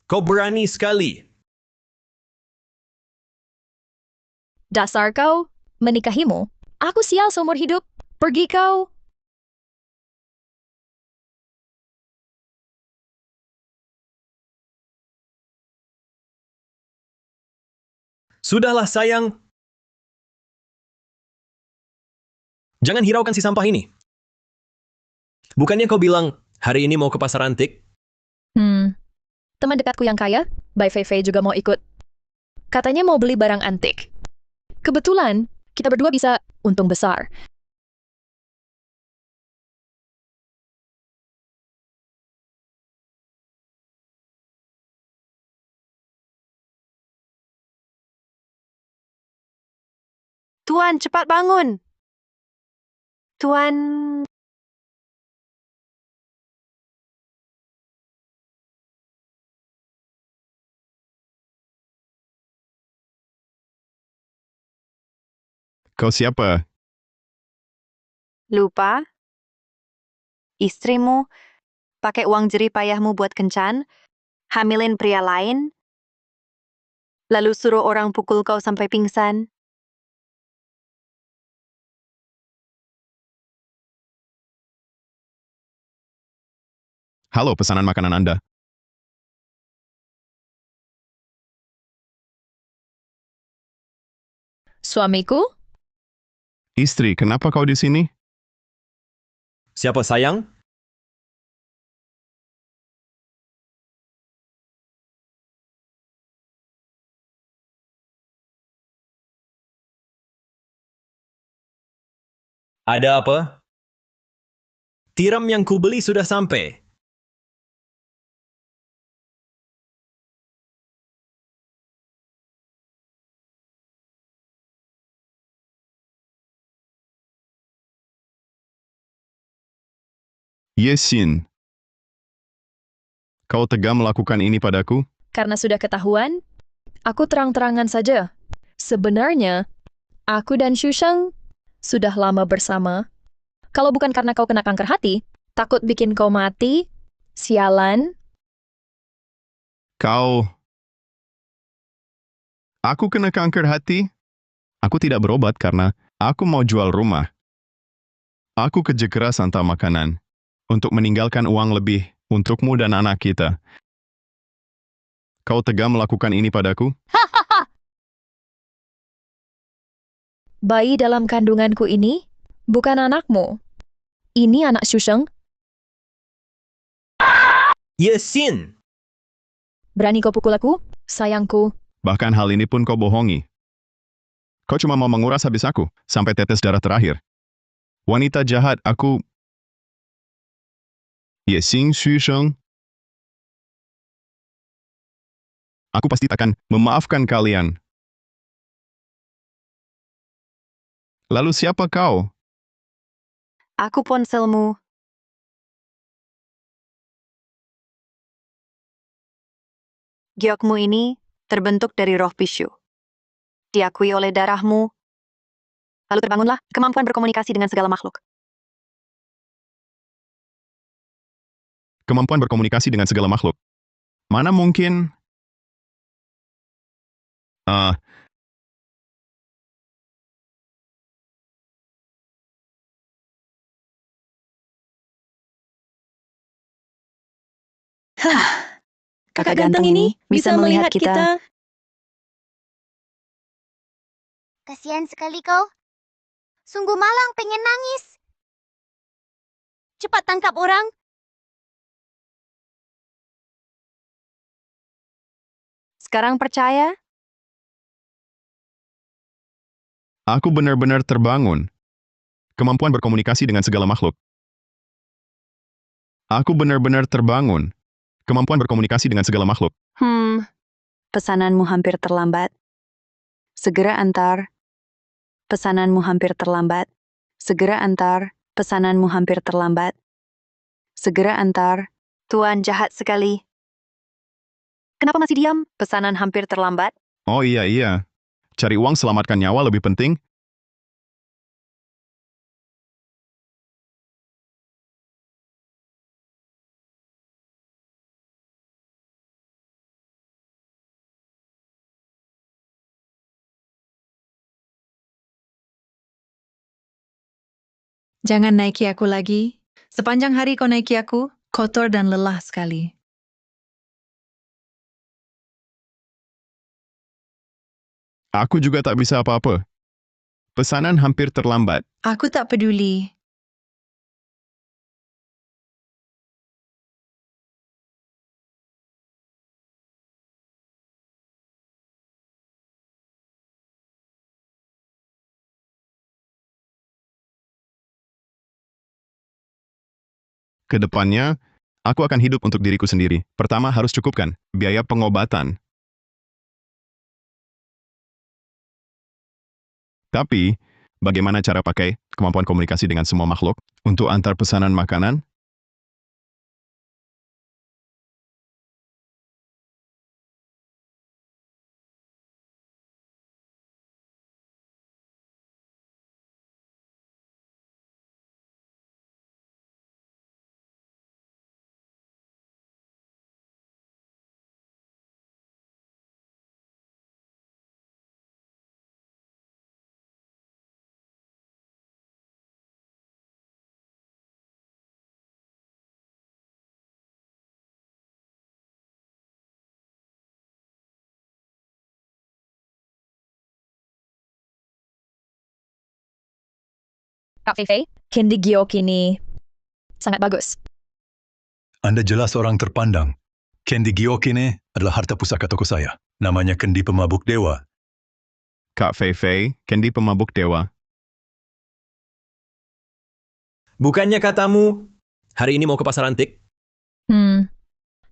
Kau berani sekali. Dasar kau, menikahimu. Aku sial seumur hidup. Pergi kau. Sudahlah sayang. Jangan hiraukan si sampah ini. Bukannya kau bilang hari ini mau ke pasar antik? Teman dekatku yang kaya, Bai Fei Fei juga mau ikut. Katanya mau beli barang antik. Kebetulan, kita berdua bisa untung besar. Tuan, cepat bangun. Tuan, Kau siapa? lupa? Istrimu pakai uang jerih payahmu buat kencan, hamilin pria lain, lalu suruh orang pukul kau sampai pingsan. Halo, pesanan makanan Anda. Suamiku? Istri, kenapa kau di sini? Siapa sayang? Ada apa? Tiram yang kubeli sudah sampai. Yesin. Kau tega melakukan ini padaku? Karena sudah ketahuan, aku terang-terangan saja. Sebenarnya, aku dan Shusheng sudah lama bersama. Kalau bukan karena kau kena kanker hati, takut bikin kau mati, sialan. Kau... Aku kena kanker hati? Aku tidak berobat karena aku mau jual rumah. Aku kerja keras tanpa makanan untuk meninggalkan uang lebih untukmu dan anak kita. Kau tega melakukan ini padaku? Bayi dalam kandunganku ini bukan anakmu. Ini anak Shusheng. Yesin! Berani kau pukul aku, sayangku. Bahkan hal ini pun kau bohongi. Kau cuma mau menguras habis aku, sampai tetes darah terakhir. Wanita jahat, aku... Yexing Xusheng. Aku pasti akan memaafkan kalian. Lalu siapa kau? Aku ponselmu. Giokmu ini terbentuk dari roh bisu. Diakui oleh darahmu. Lalu terbangunlah kemampuan berkomunikasi dengan segala makhluk. Kemampuan berkomunikasi dengan segala makhluk. Mana mungkin... Ah, Kakak ganteng ini bisa melihat kita. Kasihan sekali kau. Sungguh malang pengen nangis. Cepat tangkap orang. Sekarang percaya? aku benar-benar terbangun. Kemampuan berkomunikasi dengan segala makhluk. Aku benar-benar terbangun. Kemampuan berkomunikasi dengan segala makhluk. Pesananmu hampir terlambat. Segera antar. Pesananmu hampir terlambat. Segera antar. Pesananmu hampir terlambat. Segera antar. Tuan jahat sekali. Kenapa masih diam? Pesanan hampir terlambat. Oh iya. Cari uang selamatkan nyawa lebih penting Jangan naiki aku lagi. Sepanjang hari kau naiki aku, kotor dan lelah sekali. Aku juga tak bisa apa-apa. Pesanan hampir terlambat. Aku tak peduli. Kedepannya, aku akan hidup untuk diriku sendiri. Pertama harus cukupkan biaya pengobatan. Tapi, bagaimana cara pakai kemampuan komunikasi dengan semua makhluk untuk antar pesanan makanan? Kak Fei, Candy Giok ini sangat bagus. Anda jelas orang terpandang. Candy Giok ini adalah harta pusaka toko saya. Namanya Kendi Pemabuk Dewa. Kak Fei Fei, Candy Pemabuk Dewa. Bukannya katamu hari ini mau ke pasar antik?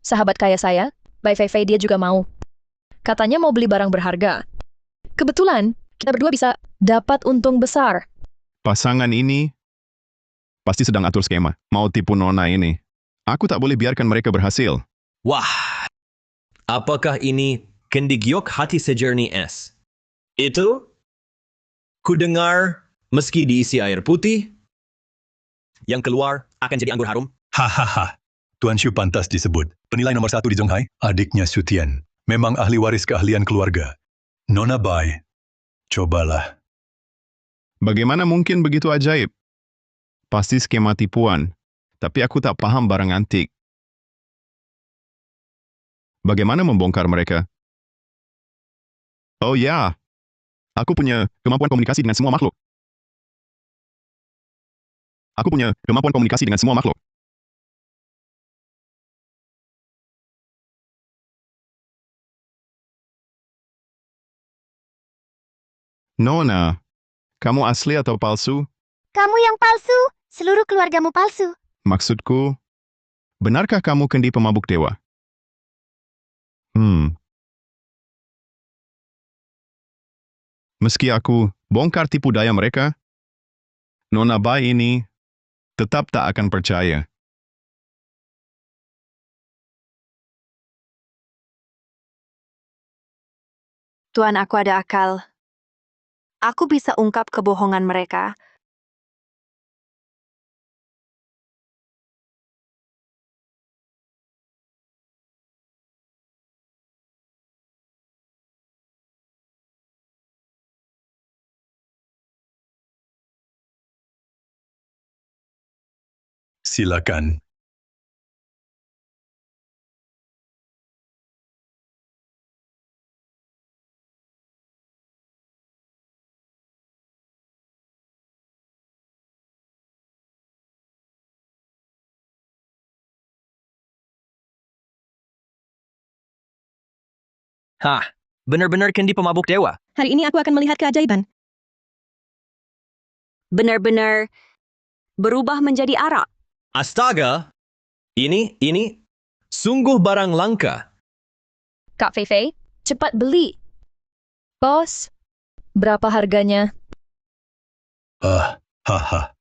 Sahabat kaya saya, Bai Fei Fei dia juga mau. Katanya mau beli barang berharga. Kebetulan, kita berdua bisa dapat untung besar. Pasangan ini pasti sedang atur skema. Mau tipu Nona ini. Aku tak boleh biarkan mereka berhasil. Wah, apakah ini Kendi Giok hati sejernih es? Itu? Kudengar meski diisi air putih, yang keluar akan jadi anggur harum. Hahaha. Tuan Shu pantas disebut. Penilai nomor 1 di Zhonghai, adiknya Xu Tian. Memang ahli waris keahlian keluarga. Nona Bai, cobalah. Bagaimana mungkin begitu ajaib? Pasti skema tipuan. Tapi aku tak paham barang antik. Bagaimana membongkar mereka? Oh ya, aku punya kemampuan komunikasi dengan semua makhluk. Aku punya kemampuan komunikasi dengan semua makhluk. Nona, kamu asli atau palsu? Kamu yang palsu, seluruh keluargamu palsu. Maksudku, benarkah kamu Kendi Pemabuk Dewa? Meski aku bongkar tipu daya mereka, Nona Bai ini tetap tak akan percaya. Tuan, aku ada akal. Aku bisa ungkap kebohongan mereka. Silakan. Hah, benar-benar Kendi Pemabuk Dewa. Hari ini aku akan melihat keajaiban. Benar-benar berubah menjadi arak. Astaga, ini sungguh barang langka. Kak Fei Fei, cepat beli. Bos, berapa harganya? Haha.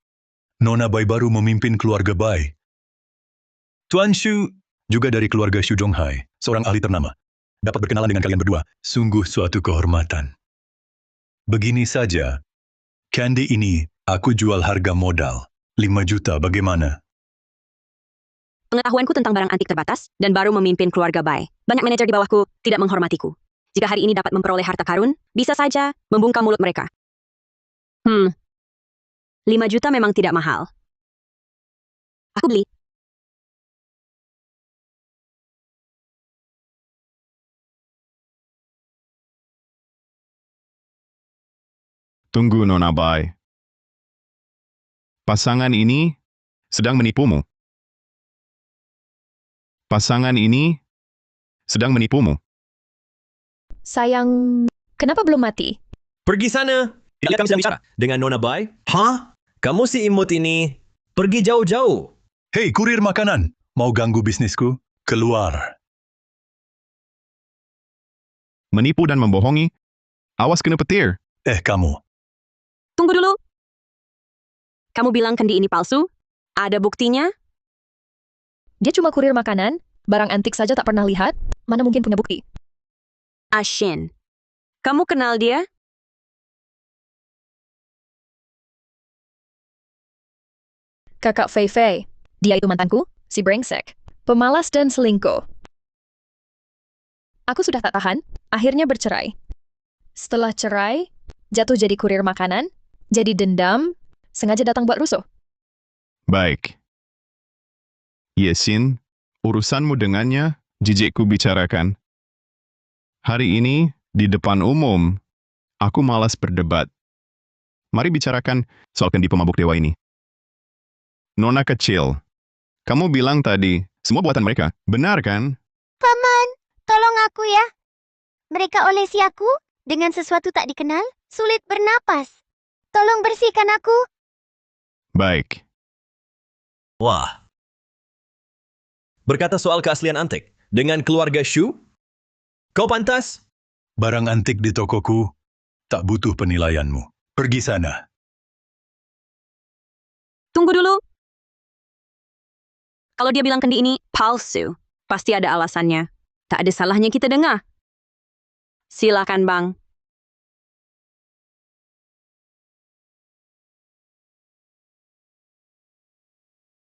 Nona Bai baru memimpin keluarga Bai. Tuan Shu juga dari keluarga Shu Zhonghai, seorang ahli ternama. Dapat berkenalan dengan kalian berdua, sungguh suatu kehormatan. Begini saja, candy ini aku jual harga modal, 5 juta bagaimana? Pengetahuanku tentang barang antik terbatas dan baru memimpin keluarga Bai. Banyak manajer di bawahku tidak menghormatiku. Jika hari ini dapat memperoleh harta karun, bisa saja membungkam mulut mereka. 5 juta memang tidak mahal. Aku beli. Tunggu, Nona Bai. Pasangan ini sedang menipumu. Pasangan ini sedang menipumu. Sayang, kenapa belum mati? Pergi sana. Tidak lihat kami sedang bicara dengan Nona Bai? Hah? Kamu si imut ini pergi jauh-jauh. Hei, kurir makanan. Mau ganggu bisnisku? Keluar. Menipu dan membohongi. Awas kena petir. Kamu. Tunggu dulu. Kamu bilang kendi ini palsu? Ada buktinya? Dia cuma kurir makanan, barang antik saja tak pernah lihat, mana mungkin punya bukti. Ashin. Kamu kenal dia? Kakak Fei Fei, dia itu mantanku, si brengsek, pemalas dan selingkuh. Aku sudah tak tahan, akhirnya bercerai. Setelah cerai, jatuh jadi kurir makanan, jadi dendam, sengaja datang buat rusuh. Baik. Yesin, urusanmu dengannya, jijikku bicarakan. Hari ini, di depan umum, aku malas berdebat. Mari bicarakan soal kendi pemabuk dewa ini. Nona kecil, kamu bilang tadi, semua buatan mereka, benar kan? Paman, tolong aku ya. Mereka olesi aku dengan sesuatu tak dikenal, sulit bernapas. Tolong bersihkan aku. Baik. Wah. Berkata soal keaslian antik, dengan keluarga Shu, kau pantas? Barang antik di tokoku tak butuh penilaianmu. Pergi sana. Tunggu dulu. Kalau dia bilang kendi ini palsu, pasti ada alasannya. Tak ada salahnya kita dengar. Silakan, Bang.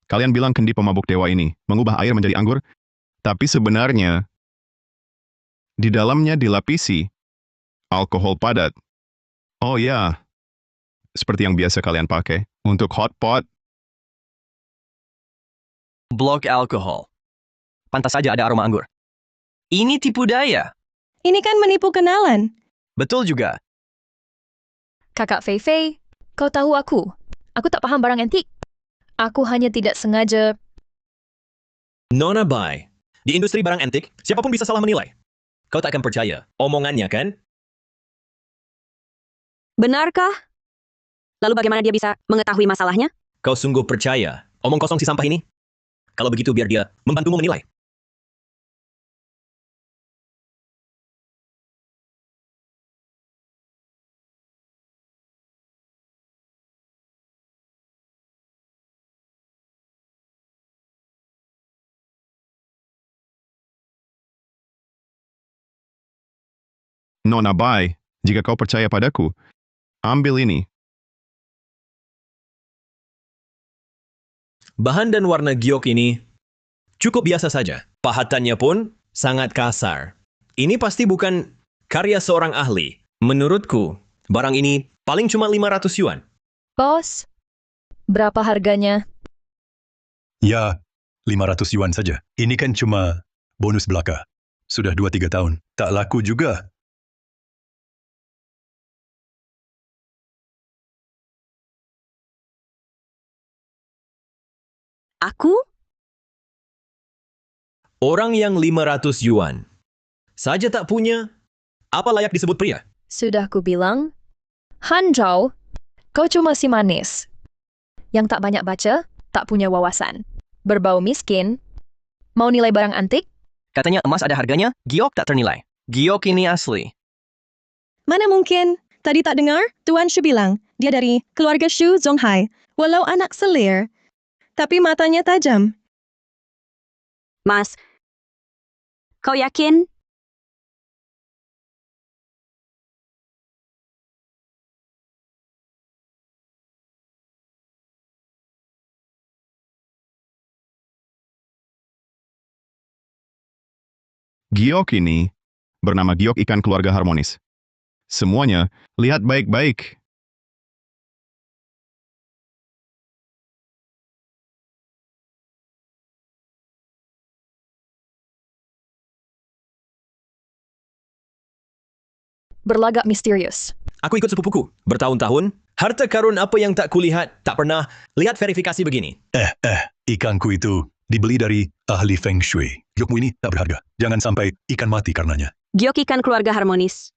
Kalian bilang kendi pemabuk dewa ini mengubah air menjadi anggur, tapi sebenarnya di dalamnya dilapisi alkohol padat. Oh ya, seperti yang biasa kalian pakai untuk hot pot. Blok alkohol. Pantas saja ada aroma anggur. Ini tipu daya. Ini kan menipu kenalan. Betul juga. Kakak Fei Fei, kau tahu aku. Aku tak paham barang antik. Aku hanya tidak sengaja. Nona Bai, di industri barang antik, siapapun bisa salah menilai. Kau tak akan percaya omongannya, kan? Benarkah? Lalu bagaimana dia bisa mengetahui masalahnya? Kau sungguh percaya omong kosong si sampah ini? Kalau begitu biar dia membantumu menilai. Nona Bai, jika kau percaya padaku, ambil ini. Bahan dan warna giok ini cukup biasa saja. Pahatannya pun sangat kasar. Ini pasti bukan karya seorang ahli. Menurutku, barang ini paling cuma 500 yuan. Bos, berapa harganya? Ya, 500 yuan saja. Ini kan cuma bonus belaka. Sudah 2-3 tahun. Tak laku juga. Aku? Orang yang 500 yuan saja tak punya, apa layak disebut pria? Sudah ku bilang, Han Zhao, kau cuma si manis. Yang tak banyak baca, tak punya wawasan. Berbau miskin, mau nilai barang antik? Katanya emas ada harganya, giok tak ternilai. Giok ini asli. Mana mungkin? Tadi tak dengar? Tuan Shu bilang, dia dari keluarga Shu Zonghai. Walau anak selir, tapi matanya tajam. Mas, kau yakin? Giok ini bernama giok ikan keluarga harmonis. Semuanya, lihat baik-baik. berlagak misterius. Aku ikut sepupuku bertahun-tahun. Harta karun apa yang tak kulihat, tak pernah lihat verifikasi begini. Ikanku itu dibeli dari ahli Feng Shui. Giokmu ini tak berharga. Jangan sampai ikan mati karenanya. Giok ikan keluarga harmonis.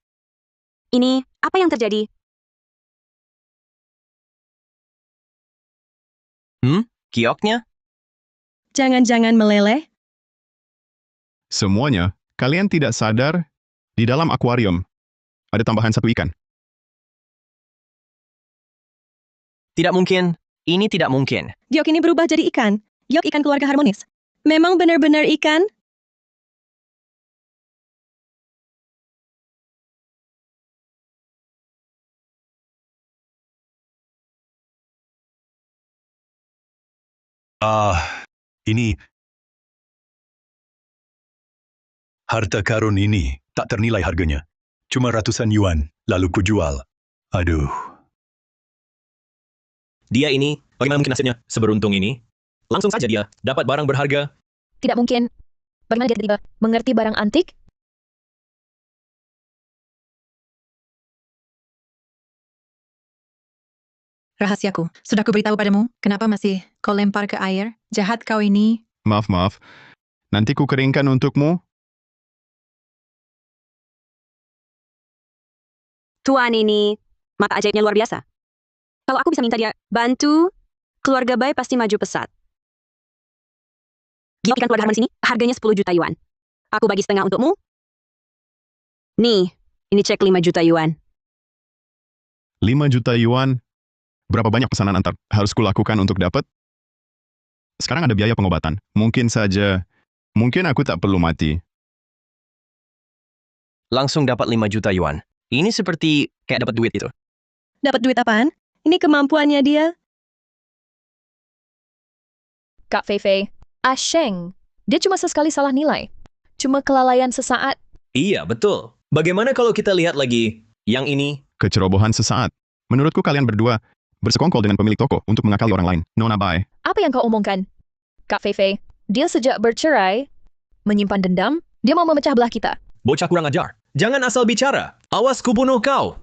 Ini, apa yang terjadi? Gioknya? Jangan-jangan meleleh? Semuanya, kalian tidak sadar, di dalam akuarium ada tambahan satu ikan. Tidak mungkin. Ini tidak mungkin. Giok ini berubah jadi ikan. Giok ikan keluarga harmonis. Memang benar-benar ikan? Ini... Harta karun ini tak ternilai harganya. Cuma ratusan yuan, lalu kujual. Aduh. Dia ini, bagaimana mungkin nasibnya seberuntung ini? Langsung saja dia dapat barang berharga. Tidak mungkin. Bagaimana dia tiba-tiba mengerti barang antik? Rahasiaku, sudah kuberitahu padamu, kenapa masih kau lempar ke air? Jahat kau ini. Maaf. Nanti ku keringkan untukmu. Tuan ini, mata ajaibnya luar biasa. Kalau aku bisa minta dia bantu, keluarga Bai pasti maju pesat. Giok ikan keluarga harmonis ini, harganya 10 juta yuan. Aku bagi setengah untukmu. Nih, ini cek 5 juta yuan. 5 juta yuan. Berapa banyak pesanan antar harus kulakukan untuk dapat? Sekarang ada biaya pengobatan. Mungkin aku tak perlu mati. Langsung dapat 5 juta yuan. Ini seperti kayak dapat duit itu. Dapat duit apaan? Ini kemampuannya dia. Kak Fei, Asheng. Dia cuma sesekali salah nilai. Cuma kelalaian sesaat. Iya, betul. Bagaimana kalau kita lihat lagi yang ini? Kecerobohan sesaat. Menurutku kalian berdua bersekongkol dengan pemilik toko untuk mengakali orang lain. Nona Bai. Apa yang kau omongkan? Kak Fei, dia sejak bercerai, menyimpan dendam, dia mau memecah belah kita. Bocah kurang ajar. Jangan asal bicara. Awas ku bunuh kau.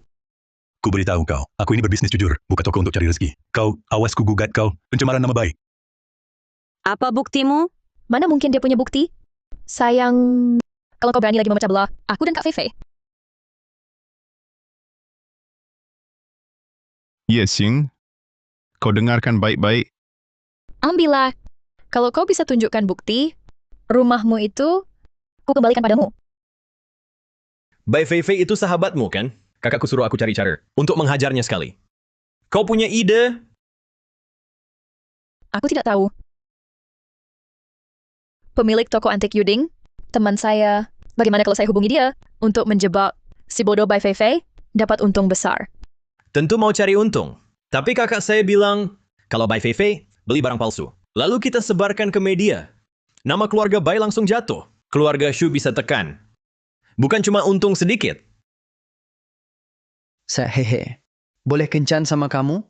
Ku beritahu kau, aku ini berbisnis jujur, buka toko untuk cari rezeki. Kau, awas ku gugat kau, pencemaran nama baik. Apa buktimu? Mana mungkin dia punya bukti? Sayang, kalau kau berani lagi memecah belah, aku dan Kak Fei. Yexing, kau dengarkan baik-baik. Ambillah. Kalau kau bisa tunjukkan bukti, rumahmu itu, ku kembalikan padamu. Bai Fei itu sahabatmu, kan? Kakakku suruh aku cari cara untuk menghajarnya sekali. Kau punya ide? Aku tidak tahu. Pemilik toko antik Yuding, teman saya, bagaimana kalau saya hubungi dia untuk menjebak si bodoh Bai Fei dapat untung besar? Tentu mau cari untung. Tapi kakak saya bilang, kalau Bai Fei beli barang palsu, lalu kita sebarkan ke media. Nama keluarga Bai langsung jatuh. Keluarga Shu bisa tekan. Bukan cuma untung sedikit. Hehe. Boleh kencan sama kamu?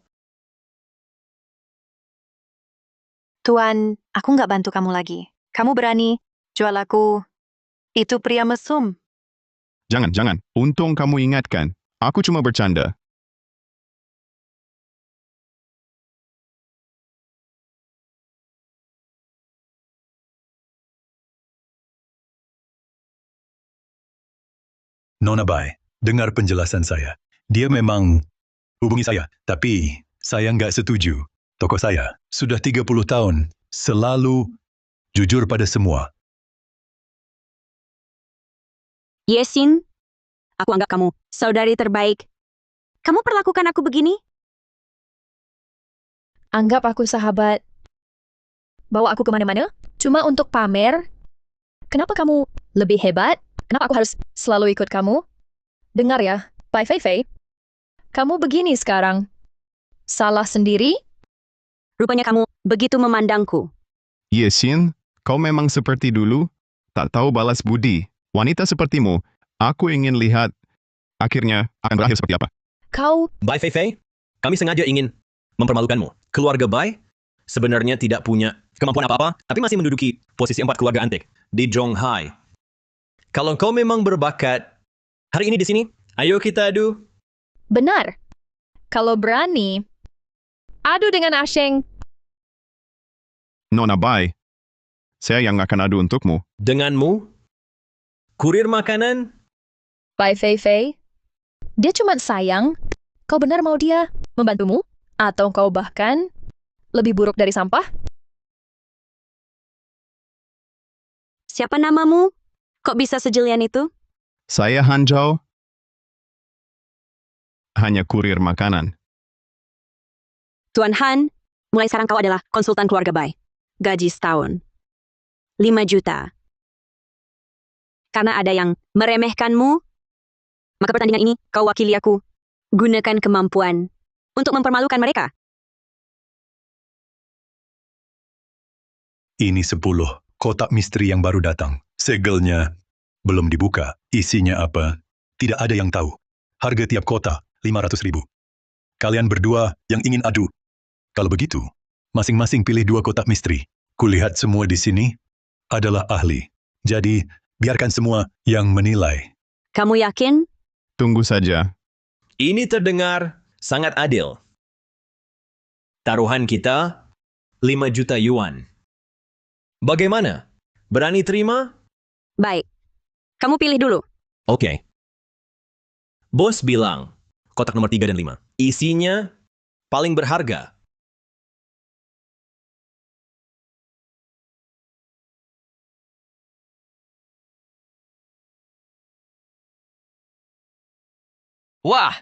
Tuan, aku nggak bantu kamu lagi. Kamu berani jual aku. Itu pria mesum. Jangan. Untung kamu ingatkan. Aku cuma bercanda. Nona Bai, dengar penjelasan saya. Dia memang hubungi saya, tapi saya nggak setuju. Toko saya sudah 30 tahun, selalu jujur pada semua. Yesin, aku anggap kamu saudari terbaik. Kamu perlakukan aku begini? Anggap aku sahabat. Bawa aku kemana-mana, cuma untuk pamer. Kenapa kamu lebih hebat? Kenapa aku harus selalu ikut kamu? Dengar ya, Bai Fei, kamu begini sekarang. Salah sendiri? Rupanya kamu begitu memandangku. Yexing, kau memang seperti dulu, tak tahu balas budi. Wanita sepertimu, aku ingin lihat akhirnya akan berakhir seperti apa. Kau, Bai Fei, kami sengaja ingin mempermalukanmu. Keluarga Bai sebenarnya tidak punya kemampuan apa-apa, tapi masih menduduki posisi 4 keluarga antik di Zhonghai. Kalau kau memang berbakat, hari ini di sini, Ayo kita adu. Benar. Kalau berani, adu dengan Asheng. Nona Bai, saya yang akan adu untukmu. Denganmu? Kurir makanan? Bai Fei Fei. Dia cuma sayang. Kau benar mau dia membantumu? Atau kau bahkan lebih buruk dari sampah? Siapa namamu? Kok bisa sejelian itu? Saya Hanjau, hanya kurir makanan. Tuan Han, mulai sekarang kau adalah konsultan keluarga Bai. Gaji setahun. 5 juta. Karena ada yang meremehkanmu, maka pertandingan ini kau wakili aku. Gunakan kemampuan untuk mempermalukan mereka. Ini 10 kotak misteri yang baru datang. Segelnya belum dibuka. Isinya apa? Tidak ada yang tahu. Harga tiap kotak 500.000. Kalian berdua yang ingin adu. Kalau begitu, masing-masing pilih 2 kotak misteri. Kulihat semua di sini adalah ahli. Jadi, biarkan semua yang menilai. Kamu yakin? Tunggu saja. Ini terdengar sangat adil. Taruhan kita 5 juta yuan. Bagaimana? Berani terima? Baik. Kamu pilih dulu. Oke. Bos bilang, kotak nomor 3 dan 5. Isinya paling berharga. Wah!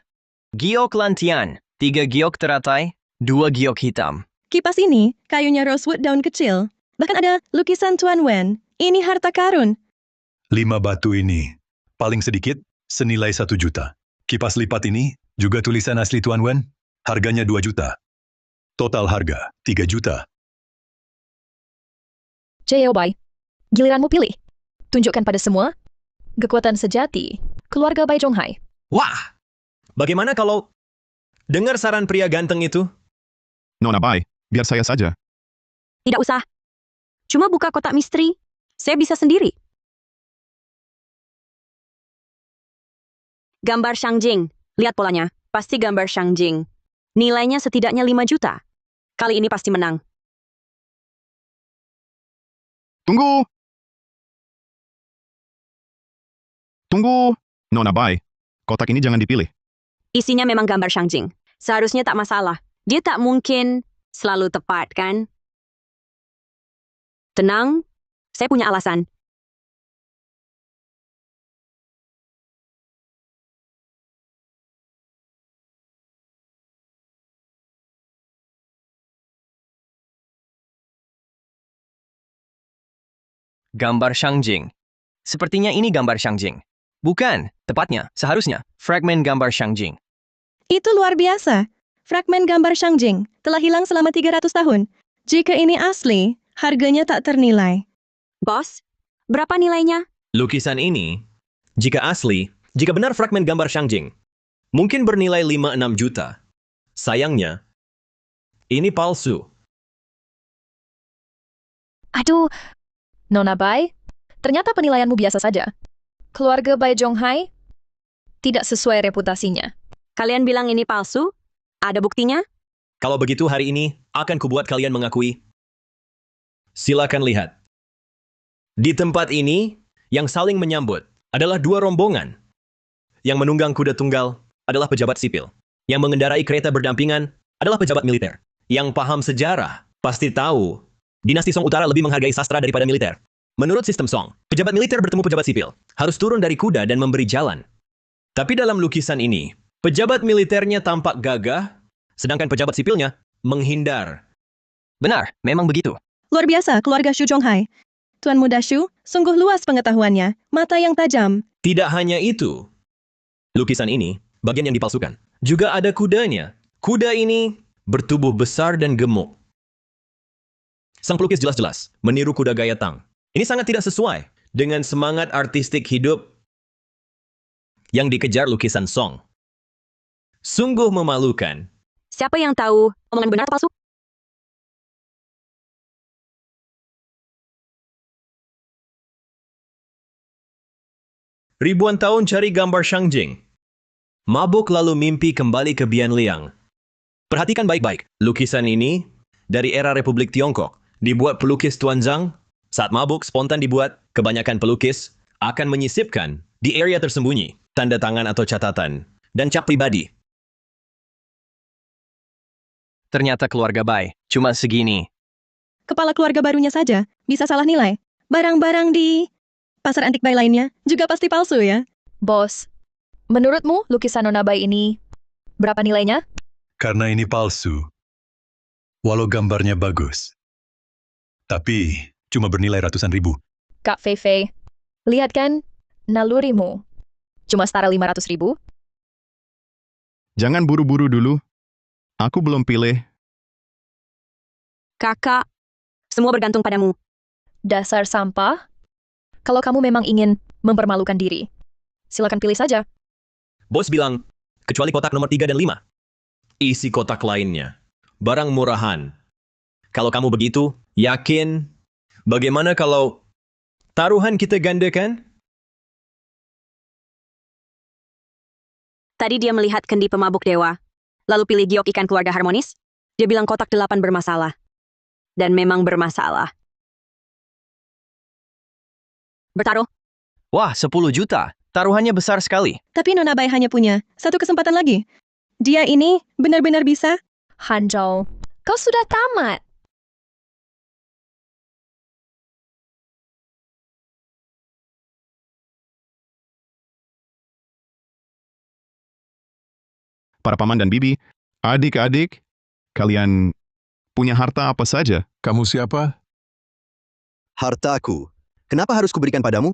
Giok lantian. 3 giok teratai, 2 giok hitam. Kipas ini kayunya rosewood daun kecil. Bahkan ada lukisan Tuan Wen. Ini harta karun. 5 batu ini, paling sedikit, senilai 1 juta. Kipas lipat ini, juga tulisan asli Tuan Wen, harganya 2 juta. Total harga, 3 juta. J.O. Bai, giliranmu pilih. Tunjukkan pada semua kekuatan sejati keluarga Bai Zhonghai. Wah! Bagaimana kalau dengar saran pria ganteng itu? Nona Bai, biar saya saja. Tidak usah. Cuma buka kotak misteri. Saya bisa sendiri. Gambar Shangjing. Lihat polanya. Pasti gambar Shangjing. Nilainya setidaknya 5 juta. Kali ini pasti menang. Tunggu! Tunggu! Nona Bai, kotak ini jangan dipilih. Isinya memang gambar Shangjing. Seharusnya tak masalah. Dia tak mungkin selalu tepat, kan? Tenang, saya punya alasan. Gambar Shangjing. Sepertinya ini gambar Shangjing. Bukan, tepatnya, seharusnya, fragmen gambar Shangjing. Itu luar biasa. Fragmen gambar Shangjing telah hilang selama 300 tahun. Jika ini asli, harganya tak ternilai. Bos, berapa nilainya? Lukisan ini, jika asli, jika benar fragmen gambar Shangjing, mungkin bernilai 5-6 juta. Sayangnya, ini palsu. Aduh, Nona Bai, ternyata penilaianmu biasa saja. Keluarga Bai Zhonghai tidak sesuai reputasinya. Kalian bilang ini palsu? Ada buktinya? Kalau begitu hari ini akan kubuat kalian mengakui. Silakan lihat. Di tempat ini, yang saling menyambut adalah 2 rombongan. Yang menunggang kuda tunggal adalah pejabat sipil. Yang mengendarai kereta berdampingan adalah pejabat militer. Yang paham sejarah pasti tahu, dinasti Song Utara lebih menghargai sastra daripada militer. Menurut sistem Song, pejabat militer bertemu pejabat sipil, harus turun dari kuda dan memberi jalan. Tapi dalam lukisan ini, pejabat militernya tampak gagah, sedangkan pejabat sipilnya menghindar. Benar, memang begitu. Luar biasa keluarga Shu Zhonghai. Tuan Muda Shu, sungguh luas pengetahuannya. Mata yang tajam. Tidak hanya itu. Lukisan ini, bagian yang dipalsukan. Juga ada kudanya. Kuda ini bertubuh besar dan gemuk. Sang pelukis jelas-jelas meniru kuda gaya Tang. Ini sangat tidak sesuai dengan semangat artistik hidup yang dikejar lukisan Song. Sungguh memalukan. Siapa yang tahu omongan benar atau palsu? Ribuan tahun cari gambar Shangjing. Mabuk lalu mimpi kembali ke Bian Liang. Perhatikan baik-baik. Lukisan ini dari era Republik Tiongkok. Dibuat pelukis Tuan Zhang. Saat mabuk spontan dibuat, kebanyakan pelukis akan menyisipkan di area tersembunyi tanda tangan atau catatan dan cap pribadi. Ternyata keluarga Bai cuma segini. Kepala keluarga barunya saja bisa salah nilai. Barang-barang di pasar antik Bai lainnya juga pasti palsu ya. Bos, menurutmu lukisan Nona Bai ini berapa nilainya? Karena ini palsu. Walau gambarnya bagus. Tapi cuma bernilai ratusan ribu. Kak Fei Fei, lihat kan nalurimu. Cuma setara 500.000. Jangan buru-buru dulu. Aku belum pilih. Kakak, semua bergantung padamu. Dasar sampah. Kalau kamu memang ingin mempermalukan diri, silakan pilih saja. Bos bilang, kecuali kotak nomor 3 dan 5. Isi kotak lainnya. Barang murahan. Kalau kamu begitu, yakin? Bagaimana kalau taruhan kita gandakan? Tadi dia melihat kendi pemabuk dewa, lalu pilih giok ikan keluarga harmonis. Dia bilang kotak 8 bermasalah. Dan memang bermasalah. Bertaruh. Wah, 10 juta. Taruhannya besar sekali. Tapi Nona Bai hanya punya satu kesempatan lagi. Dia ini benar-benar bisa. Han Zhao, kau sudah tamat. Para paman dan bibi, adik-adik, kalian punya harta apa saja? Kamu siapa? Hartaku. Kenapa harus kuberikan padamu?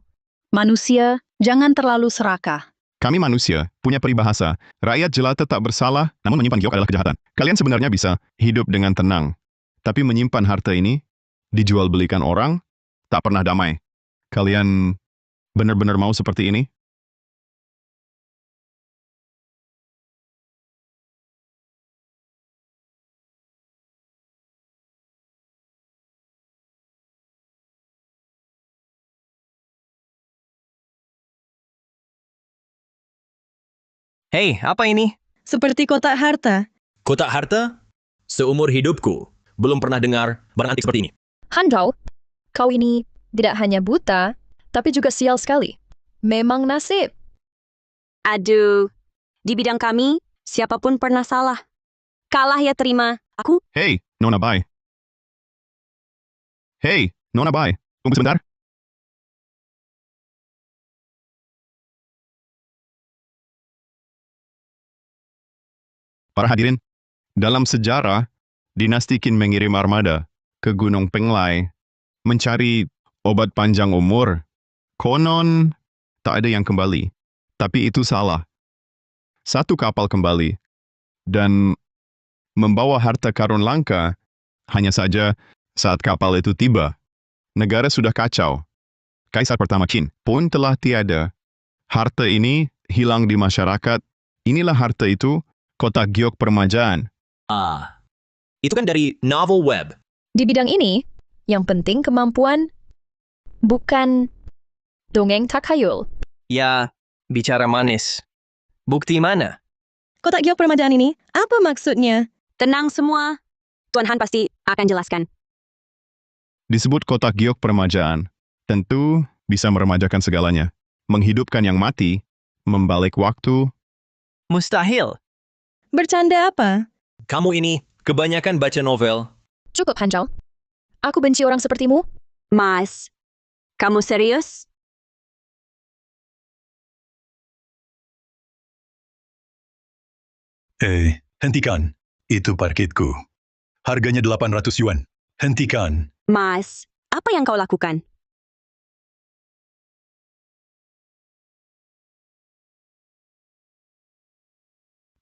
Manusia, jangan terlalu serakah. Kami manusia, punya peribahasa. Rakyat jelata tak bersalah, namun menyimpan giok adalah kejahatan. Kalian sebenarnya bisa hidup dengan tenang. Tapi menyimpan harta ini, dijual belikan orang, tak pernah damai. Kalian benar-benar mau seperti ini? Hei, apa ini? Seperti kotak harta. Kotak harta? Seumur hidupku, belum pernah dengar barang antik seperti ini. Han Zhao, kau ini tidak hanya buta, tapi juga sial sekali. Memang nasib. Aduh, di bidang kami, siapapun pernah salah. Kalah ya terima. Aku, Hei, Nona Bai. Hei, Nona Bai. Tunggu sebentar. Para hadirin, dalam sejarah, dinasti Qin mengirim armada ke Gunung Penglai mencari obat panjang umur. Konon, tak ada yang kembali. Tapi itu salah. Satu kapal kembali dan membawa harta karun langka. Hanya saja saat kapal itu tiba, negara sudah kacau. Kaisar pertama Qin pun telah tiada. Harta ini hilang di masyarakat. Inilah harta itu, kotak giok permajaan. Itu kan dari novel web. Di bidang ini, yang penting kemampuan, bukan dongeng takhayul. Ya, bicara manis. Bukti mana? Kotak giok permajaan ini, apa maksudnya? tenang semua. Tuan Han pasti akan jelaskan. Disebut kotak giok permajaan. Tentu bisa meremajakan segalanya. Menghidupkan yang mati, membalik waktu. Mustahil. Bercanda apa? Kamu ini kebanyakan baca novel. Cukup, Han Zhao. Aku benci orang sepertimu. Mas, kamu serius? Hentikan. Itu parkitku. Harganya 800 yuan. Hentikan. Mas, apa yang kau lakukan?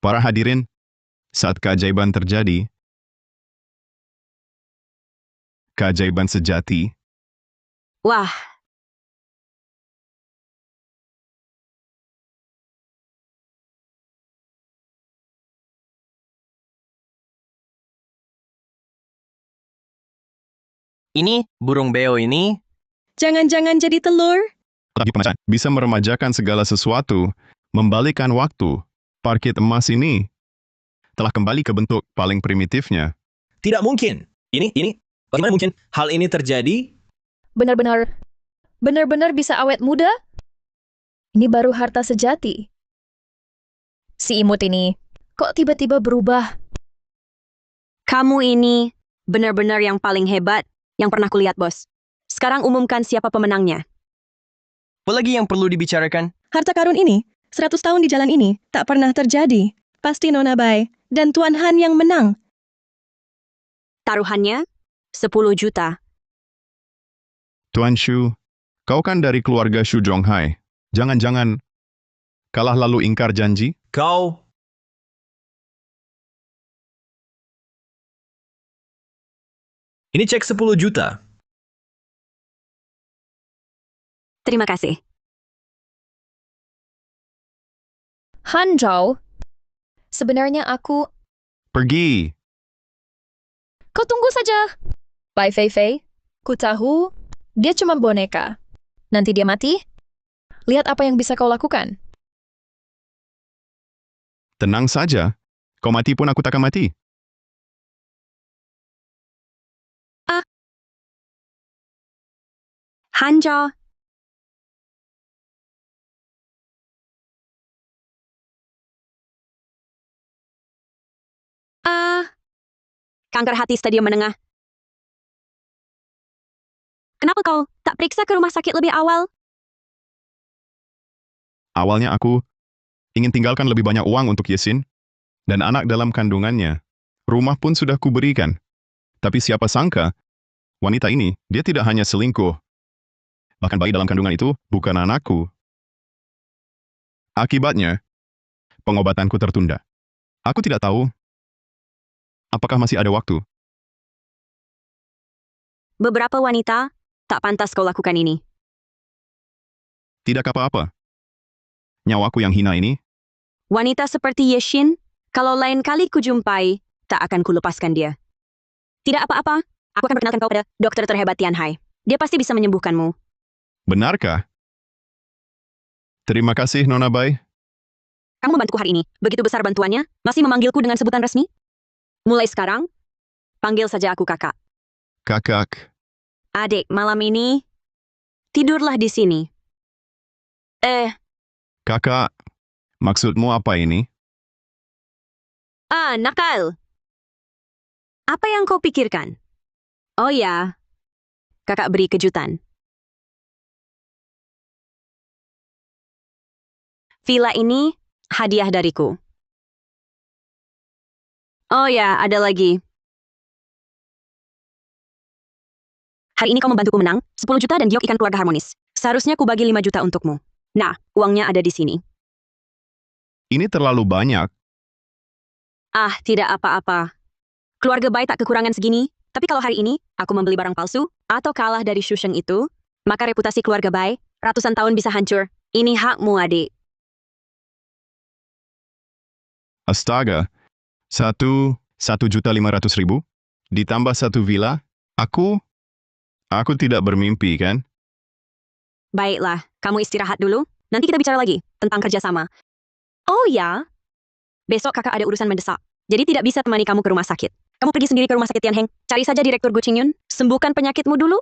Para hadirin, saat keajaiban terjadi, keajaiban sejati, Wah, Ini, burung beo ini, Jangan-jangan jadi telur? kotak giok permajaan bisa meremajakan segala sesuatu, membalikkan waktu, Parkit emas ini telah kembali ke bentuk paling primitifnya. Tidak mungkin. Bagaimana mungkin hal ini terjadi? Benar-benar bisa awet muda? Ini baru harta sejati. Si imut ini, kok tiba-tiba berubah? Kamu ini benar-benar yang paling hebat yang pernah kulihat, bos. Sekarang umumkan siapa pemenangnya. Apalagi yang perlu dibicarakan? Harta karun ini, 100 tahun di jalan ini, tak pernah terjadi. Pasti Nona Bai dan Tuan Han yang menang. Taruhannya 10 juta. Tuan Shu, kau kan dari keluarga Shu Zhonghai. Jangan-jangan kalah lalu ingkar janji? Kau... Ini cek 10 juta. Terima kasih. Han Zhao, sebenarnya aku... Pergi. Kau tunggu saja. Bai Fei Fei, ku tahu dia cuma boneka. Nanti dia mati, lihat apa yang bisa kau lakukan. Tenang saja. Kau mati pun aku takkan mati. Hanja. Kanker hati stadium menengah. Kenapa kau tak periksa ke rumah sakit lebih awal? Awalnya aku ingin tinggalkan lebih banyak uang untuk Yesin dan anak dalam kandungannya. Rumah pun sudah kuberikan. Tapi siapa sangka, wanita ini, dia tidak hanya selingkuh. Bahkan bayi dalam kandungan itu bukan anakku. Akibatnya, pengobatanku tertunda. Aku tidak tahu apakah masih ada waktu. Beberapa wanita tak pantas kau lakukan ini. Tidak apa-apa. Nyawaku yang hina ini, Wanita seperti Yeshin, kalau lain kali kujumpai, tak akan kulepaskan dia. Tidak apa-apa, aku akan perkenalkan kau pada dokter terhebat Tian Hai. Dia pasti bisa menyembuhkanmu. benarkah? Terima kasih, Nona Bai. Kamu membantuku hari ini. Begitu besar bantuannya, masih memanggilku dengan sebutan resmi? Mulai sekarang, panggil saja aku kakak. Kakak. Adik, malam ini, tidurlah di sini. Kakak, maksudmu apa ini? Nakal. Apa yang kau pikirkan? Oh ya, kakak beri kejutan. Villa ini hadiah dariku. Oh ya, ada lagi. Hari ini kau membantuku menang, 10 juta dan giok ikan keluarga harmonis. Seharusnya ku bagi 5 juta untukmu. Nah, uangnya ada di sini. Ini terlalu banyak. Tidak apa-apa. Keluarga Bai tak kekurangan segini, tapi kalau hari ini aku membeli barang palsu atau kalah dari Shusheng itu, maka reputasi keluarga Bai ratusan tahun bisa hancur. Ini hakmu, adik. Astaga, 1.500.000 ditambah 1 villa, aku tidak bermimpi, kan? Baiklah, kamu istirahat dulu. Nanti kita bicara lagi tentang kerjasama. Oh ya, besok kakak ada urusan mendesak. Jadi tidak bisa temani kamu ke rumah sakit. Kamu pergi sendiri ke rumah sakit Tianheng. Cari saja Direktur Gu Qingyun. Sembuhkan penyakitmu dulu.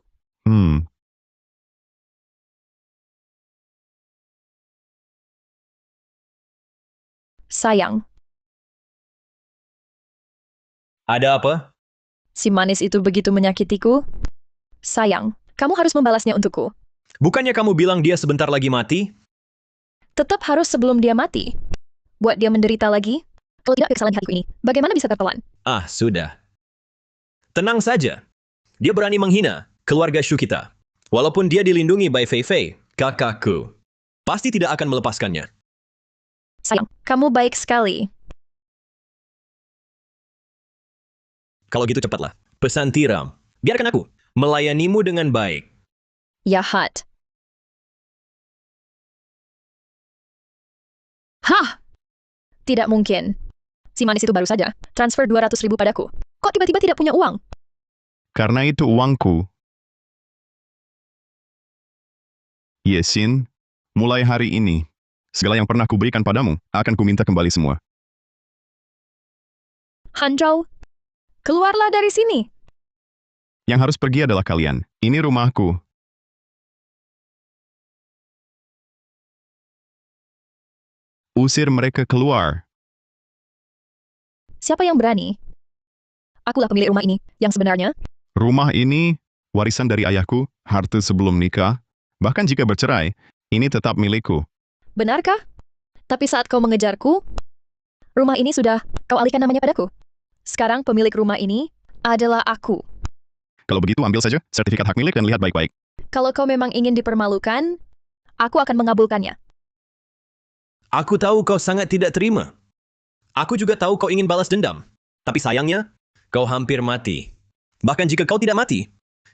Sayang, Ada apa? si manis itu begitu menyakitiku. Sayang, kamu harus membalasnya untukku. Bukannya kamu bilang dia sebentar lagi mati? Tetap harus sebelum dia mati. Buat dia menderita lagi. Kalau tidak kesalahan hatiku ini, bagaimana bisa tertelan? Sudah. Tenang saja. Dia berani menghina keluarga Shu kita. Walaupun dia dilindungi by Fei Fei, kakakku. Pasti tidak akan melepaskannya. Sayang, kamu baik sekali. Kalau gitu cepatlah. Pesan tiram. Biarkan aku melayanimu dengan baik. Jahat. Hah! Tidak mungkin. Si manis itu baru saja transfer 200.000 padaku. Kok tiba-tiba tidak punya uang? Karena itu uangku. Yesin, mulai hari ini, Segala yang pernah kuberikan padamu, akan kuminta kembali semua. Hanzhou, keluarlah dari sini. Yang harus pergi adalah kalian. Ini rumahku. Usir mereka keluar. Siapa yang berani? Akulah pemilik rumah ini, yang sebenarnya. Rumah ini warisan dari ayahku, harta sebelum nikah. Bahkan jika bercerai, ini tetap milikku. Benarkah? Tapi saat kau mengejarku, rumah ini sudah kau alihkan namanya padaku. Sekarang pemilik rumah ini adalah aku. Kalau begitu ambil saja sertifikat hak milik dan lihat baik-baik. Kalau kau memang ingin dipermalukan, aku akan mengabulkannya. Aku tahu kau sangat tidak terima. Aku juga tahu kau ingin balas dendam. Tapi sayangnya, kau hampir mati. Bahkan jika kau tidak mati,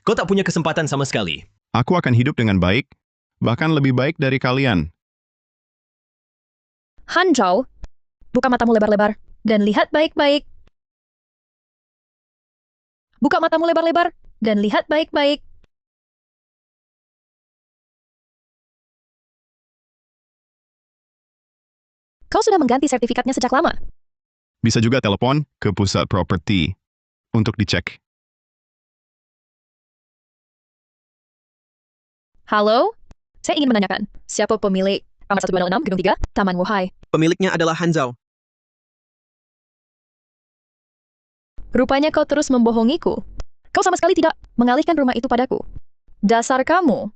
kau tak punya kesempatan sama sekali. Aku akan hidup dengan baik, bahkan lebih baik dari kalian. Hanzhou, buka matamu lebar-lebar dan lihat baik-baik. Buka matamu lebar-lebar dan lihat baik-baik. Kau sudah mengganti sertifikatnya sejak lama. Bisa juga telepon ke pusat properti untuk dicek. Halo? Saya ingin menanyakan, siapa pemilik kamar 1206 Gedung 3, Taman Wuhai? Pemiliknya adalah Hanzhou. Rupanya kau terus membohongiku. Kau sama sekali tidak mengalihkan rumah itu padaku. Dasar kamu.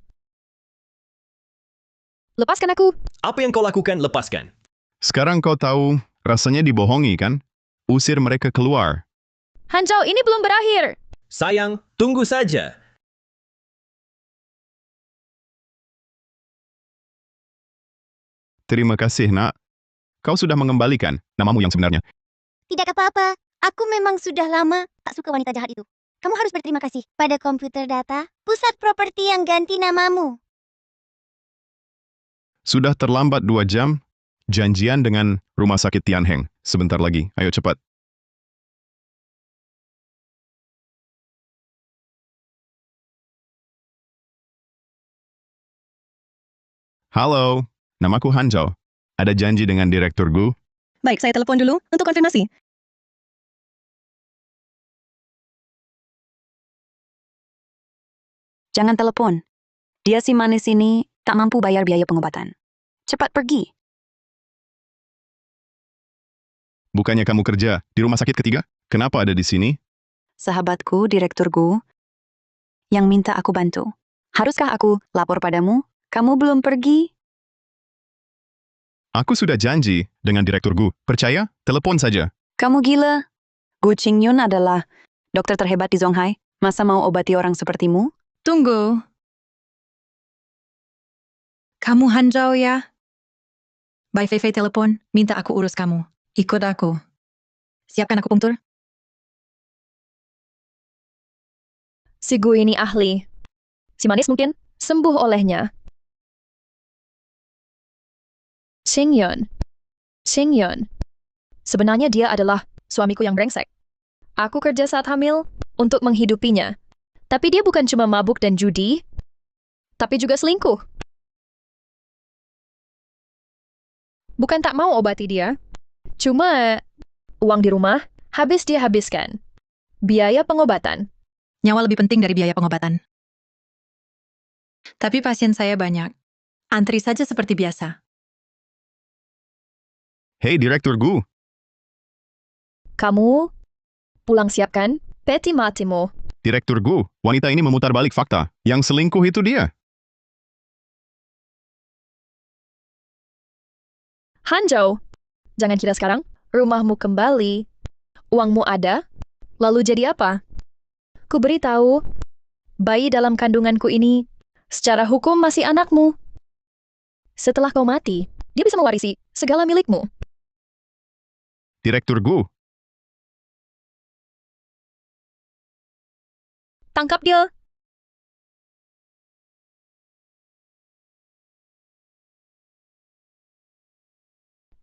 Lepaskan aku. Apa yang kau lakukan, lepaskan. Sekarang kau tahu rasanya dibohongi, kan? Usir mereka keluar. Hanzhou, ini belum berakhir. Sayang, tunggu saja. Terima kasih, nak. Kau sudah mengembalikan namamu yang sebenarnya. Tidak apa-apa. Aku memang sudah lama tak suka wanita jahat itu. Kamu harus berterima kasih pada komputer data, pusat properti yang ganti namamu. Sudah terlambat 2 jam. Janjian dengan rumah sakit Tianheng. Sebentar lagi. Ayo cepat. Halo, namaku Hanzhou. Ada janji dengan Direktur Gu. Baik, saya telepon dulu untuk konfirmasi. Jangan telepon. Dia si manis ini tak mampu bayar biaya pengobatan. Cepat pergi. Bukannya kamu kerja di rumah sakit ketiga? Kenapa ada di sini? Sahabatku, Direktur Gu, yang minta aku bantu. Haruskah aku lapor padamu? Kamu belum pergi? Aku sudah janji dengan Direktur Gu. Percaya? Telepon saja. Kamu gila? Gu Qingyun adalah dokter terhebat di Zonghai. Masa mau obati orang sepertimu? Tunggu. Kamu Hanzhou ya? Bai Fei telepon, minta aku urus kamu. Ikut aku. Siapkan aku punktur. Si Gu ini ahli. Si manis mungkin sembuh olehnya. Qingyun. Sebenarnya dia adalah suamiku yang brengsek. Aku kerja saat hamil untuk menghidupinya. Tapi dia bukan cuma mabuk dan judi, tapi juga selingkuh. Bukan tak mau obati dia, cuma uang di rumah habis dia habiskan. Biaya pengobatan. Nyawa lebih penting dari biaya pengobatan. Tapi pasien saya banyak. Antri saja seperti biasa. Hei, Direktur Gu. Kamu pulang siapkan peti matimu. Direktur Gu, wanita ini memutar balik fakta. Yang selingkuh itu dia. Hanzhou, jangan kira sekarang rumahmu kembali, uangmu ada, lalu jadi apa? Ku beritahu, bayi dalam kandunganku ini secara hukum masih anakmu. Setelah kau mati, dia bisa mewarisi segala milikmu. Direktur Gu, Tangkap dia.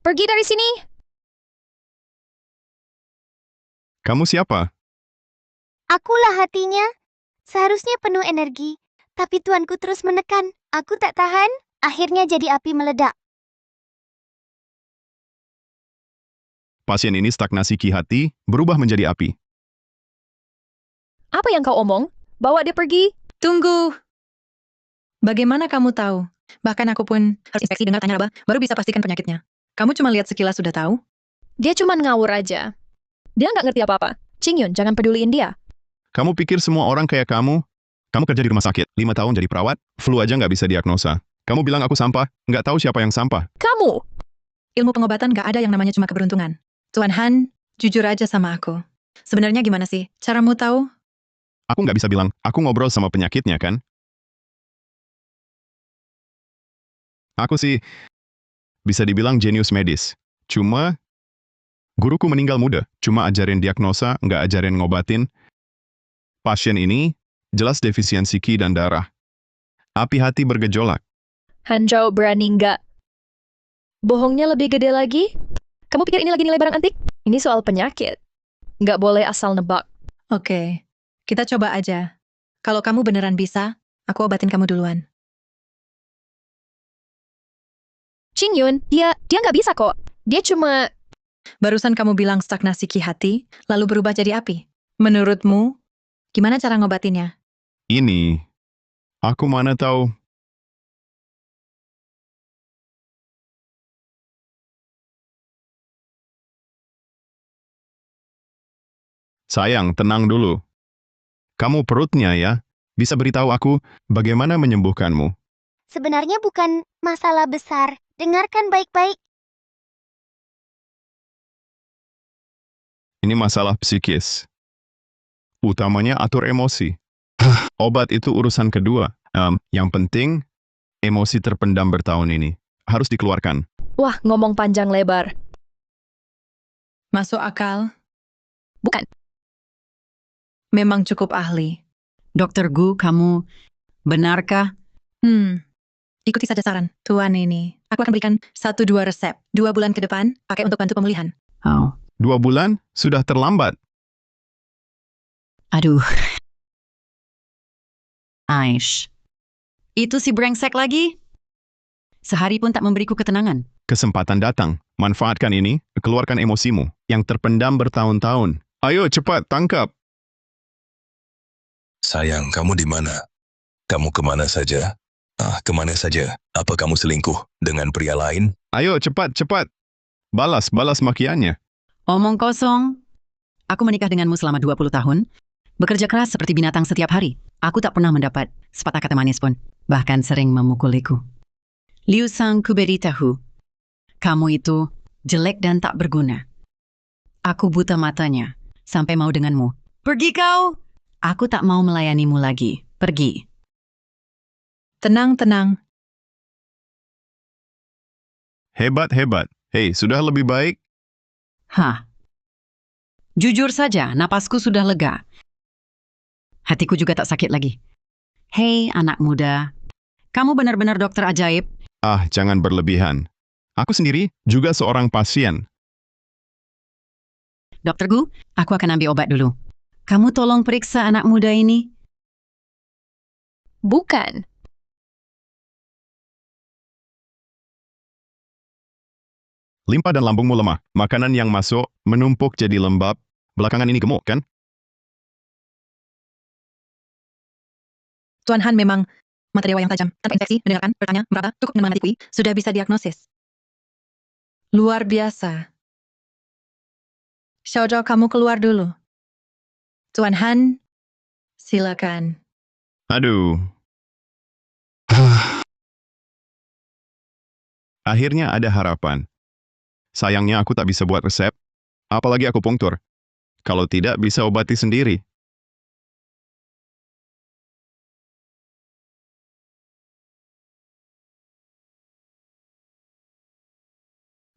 Pergi dari sini. kamu siapa? Akulah hatinya. Seharusnya penuh energi. Tapi tuanku terus menekan. Aku tak tahan. Akhirnya jadi api meledak. Pasien ini stagnasi ki hati, berubah menjadi api. Apa yang kau omong? Bawa dia pergi? Tunggu. Bagaimana kamu tahu? Bahkan aku pun harus inspeksi dengar tanya raba, baru bisa pastikan penyakitnya. Kamu cuma lihat sekilas sudah tahu? Dia cuma ngawur aja. Dia nggak ngerti apa-apa. Chingyun, jangan peduliin dia. Kamu pikir semua orang kayak kamu? Kamu kerja di rumah sakit, 5 tahun jadi perawat, flu aja nggak bisa diagnosa. Kamu bilang aku sampah, nggak tahu siapa yang sampah. Kamu! Ilmu pengobatan nggak ada yang namanya cuma keberuntungan. Tuan Han, jujur aja sama aku. Sebenarnya gimana sih? Caramu tahu? Aku nggak bisa bilang, aku ngobrol sama penyakitnya kan? Aku sih bisa dibilang jenius medis. Cuma, guruku meninggal muda. Cuma ajarin diagnosa, nggak ajarin ngobatin. Pasien ini jelas defisiensi ki dan darah. Api hati bergejolak. Hanzhou berani nggak? Bohongnya lebih gede lagi? Kamu pikir ini lagi nilai barang antik? Ini soal penyakit. Nggak boleh asal nebak. Oke, kita coba aja. Kalau kamu beneran bisa, aku obatin kamu duluan. Chingyun, dia nggak bisa kok. Dia cuma... Barusan kamu bilang stagnasi ki hati, lalu berubah jadi api. Menurutmu, gimana cara ngobatinnya? Ini, aku mana tahu. Sayang, tenang dulu. Kamu perutnya ya, bisa beritahu aku bagaimana menyembuhkanmu. Sebenarnya bukan masalah besar. Dengarkan baik-baik. Ini masalah psikis. Utamanya atur emosi. Obat itu urusan kedua. Yang penting, emosi terpendam bertahun ini. Harus dikeluarkan. Wah, ngomong panjang lebar. Masuk akal? Bukan. Memang cukup ahli. Dokter Gu, kamu benarkah? Ikuti saja saran. Tuan ini, aku akan berikan 1-2 resep. 2 bulan ke depan, pakai untuk bantu pemulihan. Oh, 2 bulan? Sudah terlambat. aduh. Aish. Itu si brengsek lagi? Sehari pun tak memberiku ketenangan. Kesempatan datang. Manfaatkan ini, keluarkan emosimu yang terpendam bertahun-tahun. Ayo cepat, tangkap. Sayang, kamu di mana? Kamu kemana saja? Kemana saja? Apa kamu selingkuh dengan pria lain? Ayo cepat, cepat. Balas makiannya. Omong kosong. Aku menikah denganmu selama 20 tahun. Bekerja keras seperti binatang setiap hari. Aku tak pernah mendapat sepatah kata manis pun. Bahkan sering memukuliku. Liu Sang, ku beritahu. Kamu itu jelek dan tak berguna. Aku buta matanya. Sampai mau denganmu. Pergi kau! Aku tak mau melayanimu lagi. Pergi. Tenang, tenang. Hebat. Hei, sudah lebih baik? Hah. Jujur saja, napasku sudah lega. Hatiku juga tak sakit lagi. Hei, anak muda. Kamu benar-benar dokter ajaib. Jangan berlebihan. Aku sendiri juga seorang pasien. Dokter Gu, aku akan ambil obat dulu. Kamu tolong periksa anak muda ini. Bukan. Limpa dan lambungmu lemah. Makanan yang masuk menumpuk jadi lembab. Belakangan ini gemuk, kan? Tuan Han memang mata dewa yang tajam. Tanpa infeksi, mendengarkan, bertanya, meraba, cukup dengan mengerti kui, sudah bisa diagnosis. Luar biasa. Xiaozhou, kamu keluar dulu. Tuan Han, silakan. Aduh. Akhirnya ada harapan. Sayangnya aku tak bisa buat resep, apalagi aku punktur. Kalau tidak, bisa obati sendiri.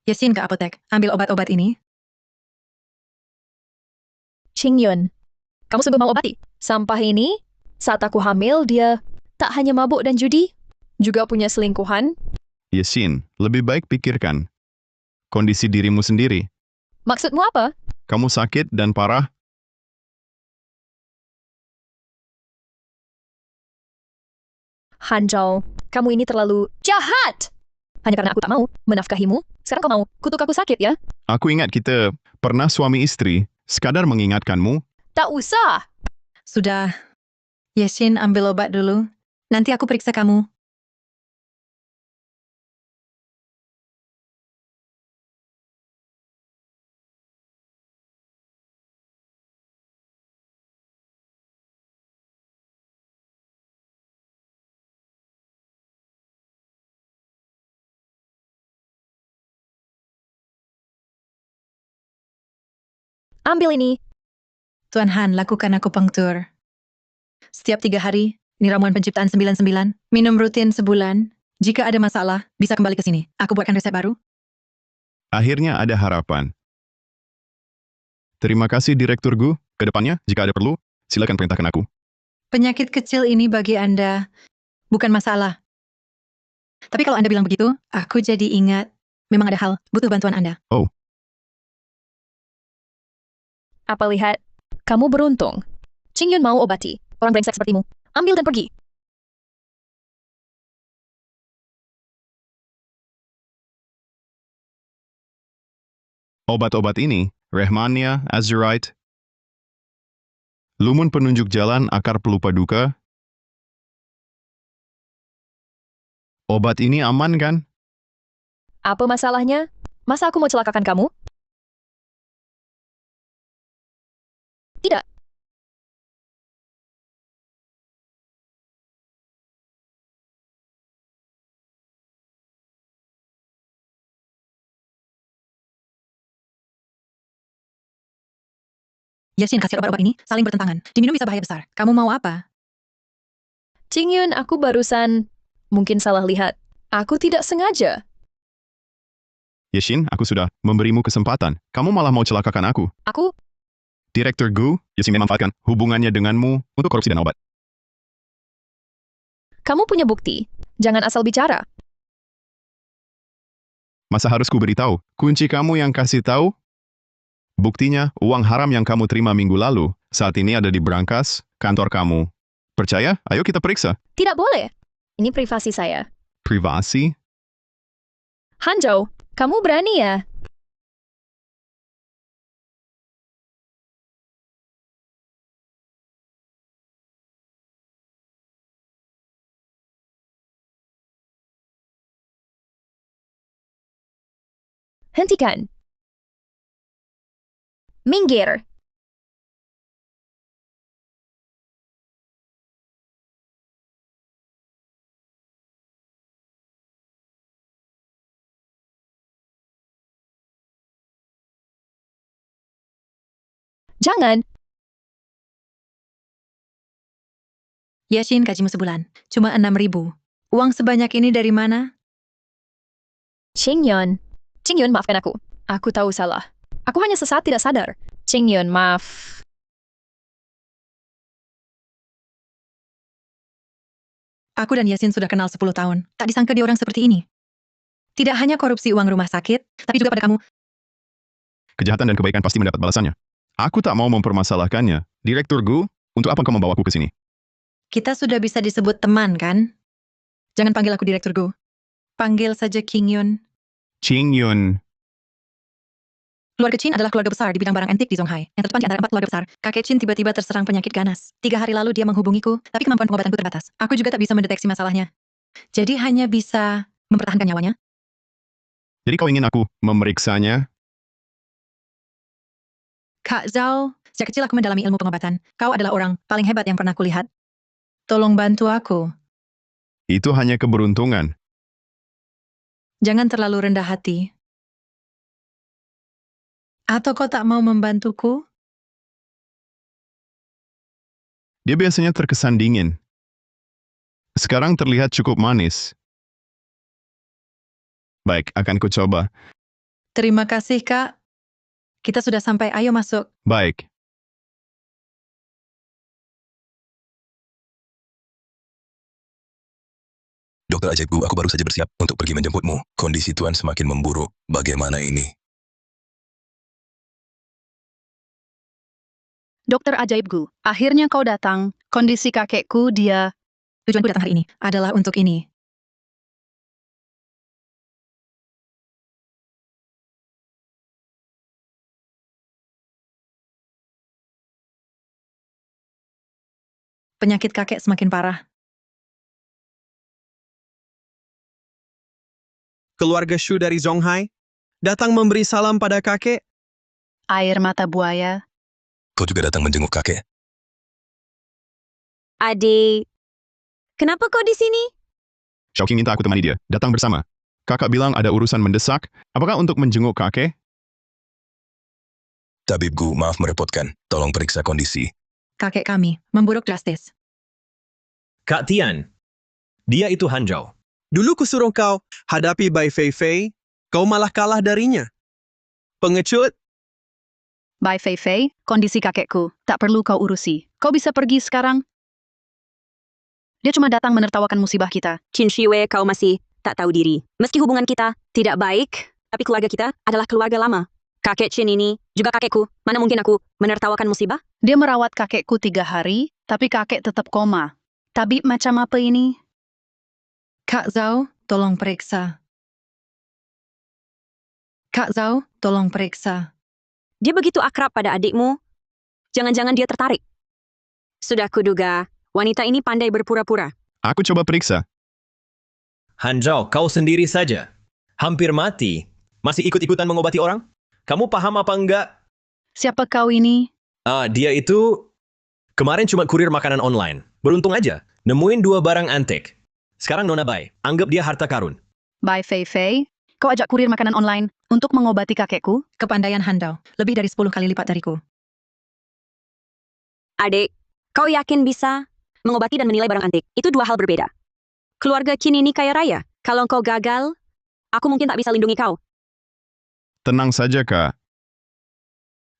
Yesin ke apotek, ambil obat-obat ini. Chingyun, kamu sungguh mau obati? Sampah ini, saat aku hamil, dia tak hanya mabuk dan judi, juga punya selingkuhan. Yesin, lebih baik pikirkan kondisi dirimu sendiri. Maksudmu apa? Kamu sakit dan parah? Hanzhou, kamu ini terlalu jahat! Hanya karena aku tak mau menafkahimu, sekarang kau mau kutuk aku sakit ya? Aku ingat kita pernah suami istri, sekadar mengingatkanmu. Tak usah. Sudah. Yeshin, ambil obat dulu. Nanti aku periksa kamu. Ambil ini. Tuan Han, lakukan akupunktur. Setiap 3 hari, ini ramuan penciptaan 99. Minum rutin sebulan. Jika ada masalah, bisa kembali ke sini. Aku buatkan resep baru. Akhirnya ada harapan. Terima kasih Direktur Gu. Kedepannya, jika ada perlu, silakan perintahkan aku. Penyakit kecil ini bagi Anda bukan masalah. Tapi kalau Anda bilang begitu, aku jadi ingat, memang ada hal, butuh bantuan Anda. Oh, Apa lihat? Kamu beruntung. Qingyun mau obati. Orang brengsek sepertimu. Ambil dan pergi. obat-obat ini, Rehmania, Azurite, lumun penunjuk jalan akar pelupa duka. Obat ini aman kan? Apa masalahnya? Masa aku mau celakakan kamu? Tidak. Yashin, kasir obat-obat ini saling bertentangan. Diminum bisa bahaya besar. Kamu mau apa? Qingyun, aku barusan mungkin salah lihat. Aku tidak sengaja. Yashin, aku sudah memberimu kesempatan. Kamu malah mau celakakan aku. Aku? Direktur Gu, Yashin memanfaatkan hubungannya denganmu untuk korupsi dan obat. Kamu punya bukti. Jangan asal bicara. Masa harus ku beritahu? Kunci kamu yang kasih tahu? Buktinya, uang haram yang kamu terima minggu lalu, saat ini ada di brankas kantor kamu. Percaya? Ayo kita periksa. Tidak boleh. Ini privasi saya. Privasi? Hanzhou, kamu berani ya? Hentikan. Minggir. Jangan. Yashin, gajimu sebulan. Cuma 6.000. Uang sebanyak ini dari mana? Qingyun. Qingyun, maafkan aku. Aku tahu salah. Aku hanya sesaat tidak sadar. Qingyun, maaf. Aku dan Yashin sudah kenal 10 tahun. Tak disangka dia orang seperti ini. Tidak hanya korupsi uang rumah sakit, tapi juga pada kamu. Kejahatan dan kebaikan pasti mendapat balasannya. Aku tak mau mempermasalahkannya. Direktur Gu, untuk apa kau membawaku ke sini? Kita sudah bisa disebut teman, kan? Jangan panggil aku Direktur Gu. Panggil saja Qingyun. Qingyun. Keluarga Qin adalah keluarga besar di bidang barang antik di Zonghai. Yang terdepan di antara 4 keluarga besar. Kakek Qin tiba-tiba terserang penyakit ganas. 3 hari lalu dia menghubungiku, tapi kemampuan pengobatanku terbatas. Aku juga tak bisa mendeteksi masalahnya. Jadi hanya bisa mempertahankan nyawanya. Jadi kau ingin aku memeriksanya? Kak Zhao, sejak kecil aku mendalami ilmu pengobatan. Kau adalah orang paling hebat yang pernah kulihat. Tolong bantu aku. Itu hanya keberuntungan. Jangan terlalu rendah hati. Atau kau tak mau membantuku? Dia biasanya terkesan dingin. Sekarang terlihat cukup manis. Baik, akan ku coba. Terima kasih, Kak. Kita sudah sampai, ayo masuk. Baik. Dokter Ajaib Gu, aku baru saja bersiap untuk pergi menjemputmu. Kondisi Tuan semakin memburuk. Bagaimana ini? Dokter Ajaib Gu, akhirnya kau datang. Kondisi kakekku, dia... Tujuanku datang hari ini adalah untuk ini. penyakit kakek semakin parah. Keluarga Shu dari Zonghai datang memberi salam pada kakek. Air mata buaya. Kau juga datang menjenguk kakek? Adik, kenapa kau di sini? Xiaoqing minta aku temani dia. Datang bersama. Kakak bilang ada urusan mendesak. Apakah untuk menjenguk kakek? Tabib Gu, maaf merepotkan. Tolong periksa kondisi. Kakek kami memburuk drastis. Kak Tian, dia itu Han Zhao. Dulu kusuruh kau hadapi Bai Fei Fei, kau malah kalah darinya. Pengecut. Bai Fei Fei, kondisi kakekku. Tak perlu kau urusi. Kau bisa pergi sekarang. Dia cuma datang menertawakan musibah kita. Qin Shiwei, kau masih tak tahu diri. Meski hubungan kita tidak baik, tapi keluarga kita adalah keluarga lama. Kakek Qin ini juga kakekku. Mana mungkin aku menertawakan musibah? Dia merawat kakekku 3 hari, tapi kakek tetap koma. Tabib macam apa ini? Kak Zhao, tolong periksa. Kak Zhao, tolong periksa. Dia begitu akrab pada adikmu. Jangan-jangan dia tertarik. Sudah kuduga, wanita ini pandai berpura-pura. Aku coba periksa. Han Zhao, kau sendiri saja. Hampir mati. Masih ikut-ikutan mengobati orang? Kamu paham apa enggak? Siapa kau ini? Dia itu... Kemarin cuma kurir makanan online. Beruntung aja. Nemuin 2 barang antik. Sekarang Nona Bai, anggap dia harta karun. Bai Fei Fei, kau ajak kurir makanan online untuk mengobati kakekku? Kepandaian Han Zhao, lebih dari 10 kali lipat dariku. Adik, kau yakin bisa mengobati dan menilai barang antik? Itu 2 hal berbeda. Keluarga Qin ini kaya raya. Kalau kau gagal, aku mungkin tak bisa lindungi kau. Tenang saja, Kak.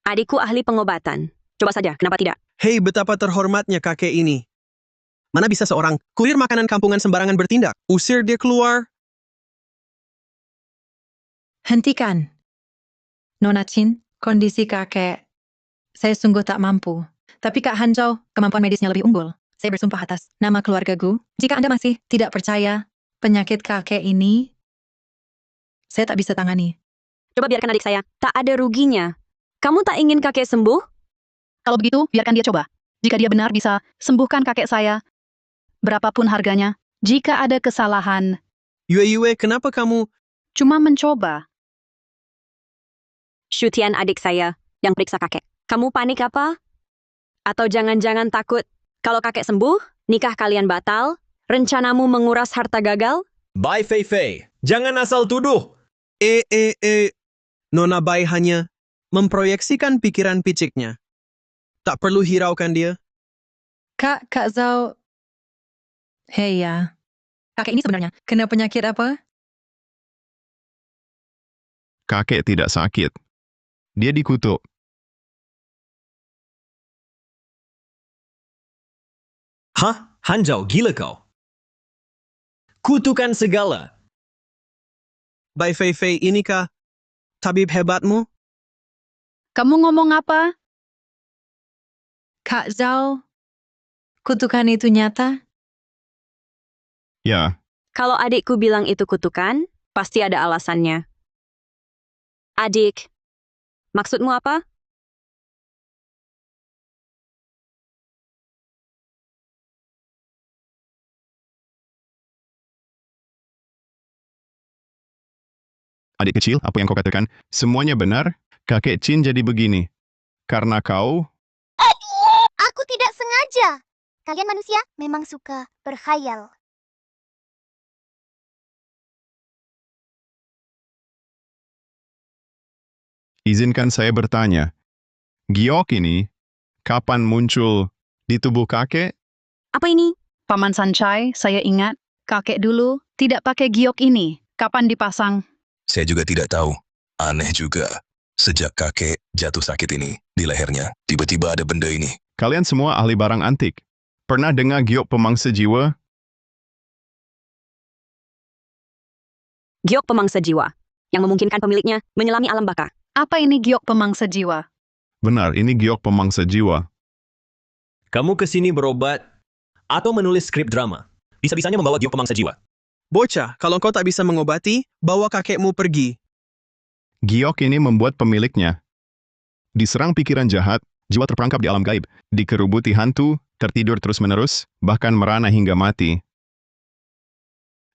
Adikku ahli pengobatan. Coba saja, kenapa tidak? Hei, betapa terhormatnya kakek ini. Mana bisa seorang kurir makanan kampungan sembarangan bertindak? Usir dia keluar. Hentikan. Nona Qin, kondisi kakek. Saya sungguh tak mampu. Tapi Kak Han Zhao, kemampuan medisnya lebih unggul. Saya bersumpah atas nama keluarga Gu. Jika Anda masih tidak percaya penyakit kakek ini, saya tak bisa tangani. Coba biarkan adik saya. Tak ada ruginya. Kamu tak ingin kakek sembuh? Kalau begitu, biarkan dia coba. Jika dia benar bisa sembuhkan kakek saya, berapapun harganya. Jika ada kesalahan, Yue, kenapa kamu... cuma mencoba. Shutian adik saya yang periksa kakek. Kamu panik apa? Atau jangan-jangan takut kalau kakek sembuh, nikah kalian batal, rencanamu menguras harta gagal? Bai Fei Fei, jangan asal tuduh. Nona Bai hanya memproyeksikan pikiran piciknya. Tak perlu hiraukan dia. Kak Zhao. Hei ya. Kakek ini sebenarnya kena penyakit apa? Kakek tidak sakit. Dia dikutuk. Hah? Han Zhao, gila kau? Kutukan segala. Bai Fei Fei, inikah tabib hebatmu? Kamu ngomong apa? Kak Zhao, kutukan itu nyata? Ya, Kalau adikku bilang itu kutukan, pasti ada alasannya. Adik, maksudmu apa? adik kecil, apa yang kau katakan? Semuanya benar, kakek Qin jadi begini. Karena kau... Aku tidak sengaja. Kalian manusia memang suka berkhayal. Izinkan saya bertanya. Giok ini, kapan muncul di tubuh kakek? Apa ini? Paman Sancai, saya ingat, kakek dulu tidak pakai giok ini. Kapan dipasang? Saya juga tidak tahu. Aneh juga. Sejak kakek jatuh sakit ini di lehernya, tiba-tiba ada benda ini. Kalian semua ahli barang antik. Pernah dengar giok pemangsa jiwa? Giok pemangsa jiwa, yang memungkinkan pemiliknya menyelami alam baka. Apa ini giok pemangsa jiwa? Benar, ini giok pemangsa jiwa. Kamu kesini berobat atau menulis skrip drama. Bisa-bisanya membawa giok pemangsa jiwa. Bocah, kalau kau tak bisa mengobati, bawa kakekmu pergi. Giok ini membuat pemiliknya diserang pikiran jahat, jiwa terperangkap di alam gaib, dikerubuti hantu, tertidur terus-menerus, bahkan merana hingga mati.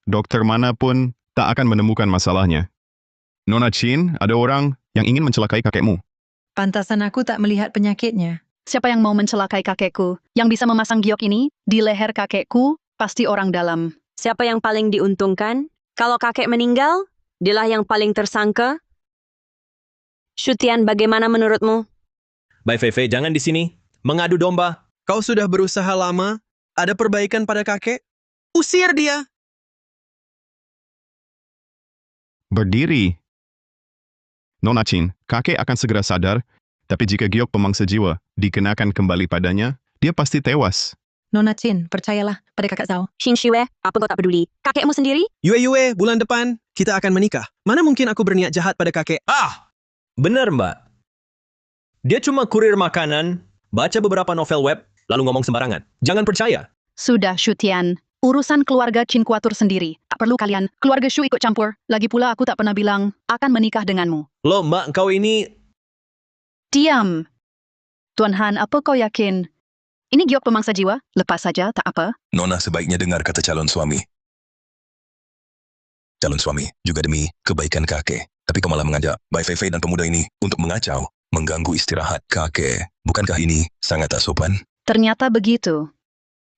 Dokter manapun tak akan menemukan masalahnya. Nona Chin, ada orang yang ingin mencelakai kakekmu. Pantasan aku tak melihat penyakitnya. Siapa yang mau mencelakai kakekku? Yang bisa memasang giok ini di leher kakekku, pasti orang dalam. Siapa yang paling diuntungkan? Kalau kakek meninggal, dialah yang paling tersangka. Shutian, bagaimana menurutmu? Bai Fei Fei, jangan di sini. Mengadu domba. Kau sudah berusaha lama? Ada perbaikan pada kakek? Usir dia! Berdiri. Nona Chin, kakek akan segera sadar, tapi jika giok pemangsa jiwa dikenakan kembali padanya, dia pasti tewas. Nona Chin, percayalah pada kakak Zhao. Xin Shiwe, apa kau tak peduli? Kakekmu sendiri? Yue, bulan depan kita akan menikah. Mana mungkin aku berniat jahat pada kakek? Benar, Mbak. Dia cuma kurir makanan, baca beberapa novel web, lalu ngomong sembarangan. Jangan percaya. Sudah, Shutian. Urusan keluarga Chin kuatur sendiri. Tak perlu kalian, keluarga Shu ikut campur. Lagi pula aku tak pernah bilang akan menikah denganmu. Loh, Mbak, kau ini... Diam. Tuan Han, apa kau yakin? Ini giok pemangsa jiwa? Lepas saja, tak apa. Nona sebaiknya dengar kata calon suami. Calon suami juga demi kebaikan kakek. Tapi kau malah mengajak Bai Fei Fei dan pemuda ini untuk mengacau, mengganggu istirahat kakek. Bukankah ini sangat tak sopan? Ternyata begitu.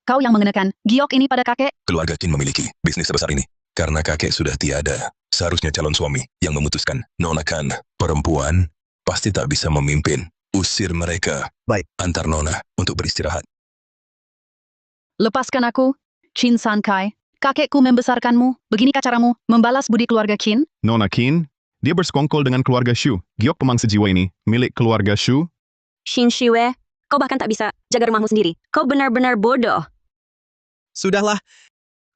Kau yang mengenakan giok ini pada kakek? Keluarga Chin memiliki bisnis sebesar ini. Karena kakek sudah tiada, seharusnya calon suami yang memutuskan. Nona kan perempuan, pasti tak bisa memimpin. Usir mereka. Baik. Antar Nona untuk beristirahat. Lepaskan aku, Chin San Kai. Kakekku membesarkanmu. Beginikah caramu membalas budi keluarga Chin? Nona Chin, dia bersekongkol dengan keluarga Shu. Giok pemangsa jiwa ini milik keluarga Shu. Xin Shiwe, kau bahkan tak bisa jaga rumahmu sendiri. Kau benar-benar bodoh. Sudahlah.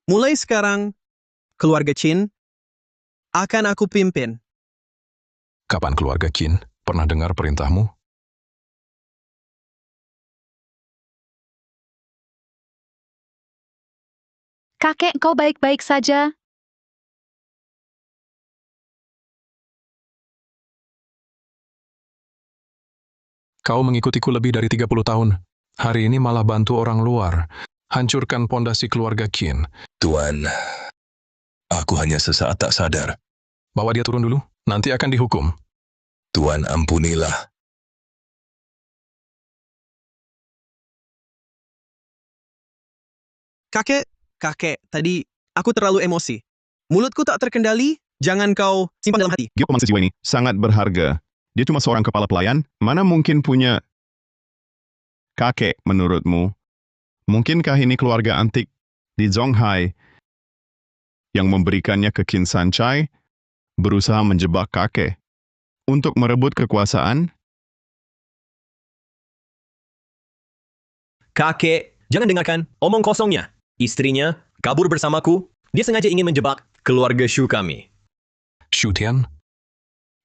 Mulai sekarang, keluarga Chin akan aku pimpin. Kapan keluarga Chin pernah dengar perintahmu? Kakek, kau baik-baik saja. Kau mengikutiku lebih dari 30 tahun. Hari ini malah bantu orang luar. Hancurkan pondasi keluarga Chin. Tuan, aku hanya sesaat tak sadar. Bawa dia turun dulu, nanti akan dihukum. Tuan, ampunilah. Kakek, tadi aku terlalu emosi. Mulutku tak terkendali, jangan kau simpan dalam hati. Giok pemangsa jiwa ini sangat berharga. Dia cuma seorang kepala pelayan, mana mungkin punya kakek menurutmu? Mungkinkah ini keluarga antik di Zonghai yang memberikannya ke Qin Sanchai berusaha menjebak kakek untuk merebut kekuasaan? Kakek, jangan dengarkan omong kosongnya. Istrinya kabur bersamaku. Dia sengaja ingin menjebak keluarga Shu kami. Shutian,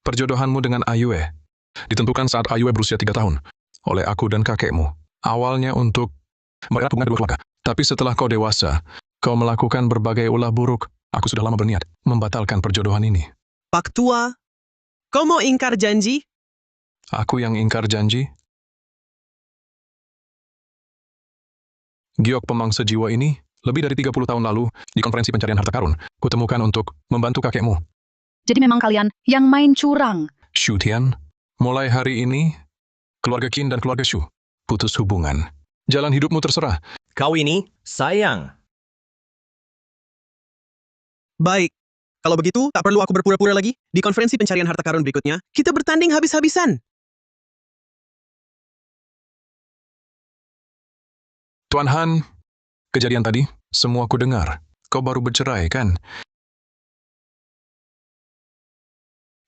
perjodohanmu dengan Ayue ditentukan saat Ayue berusia 3 tahun oleh aku dan kakekmu. Awalnya untuk mererat hubungan kedua keluarga. Tapi setelah kau dewasa, kau melakukan berbagai ulah buruk. Aku sudah lama berniat membatalkan perjodohan ini. Pak Tua, kau mau ingkar janji? Aku yang ingkar janji? Giok pemangsa jiwa ini lebih dari 30 tahun lalu di konferensi pencarian harta karun, kutemukan untuk membantu kakekmu. Jadi memang kalian yang main curang. Shutian, mulai hari ini, keluarga Qin dan keluarga Shu putus hubungan. Jalan hidupmu terserah. Kau ini sayang. Baik. Kalau begitu, tak perlu aku berpura-pura lagi. Di konferensi pencarian harta karun berikutnya, kita bertanding habis-habisan. Tuan Han, kejadian tadi, semua ku dengar. Kau baru bercerai, kan?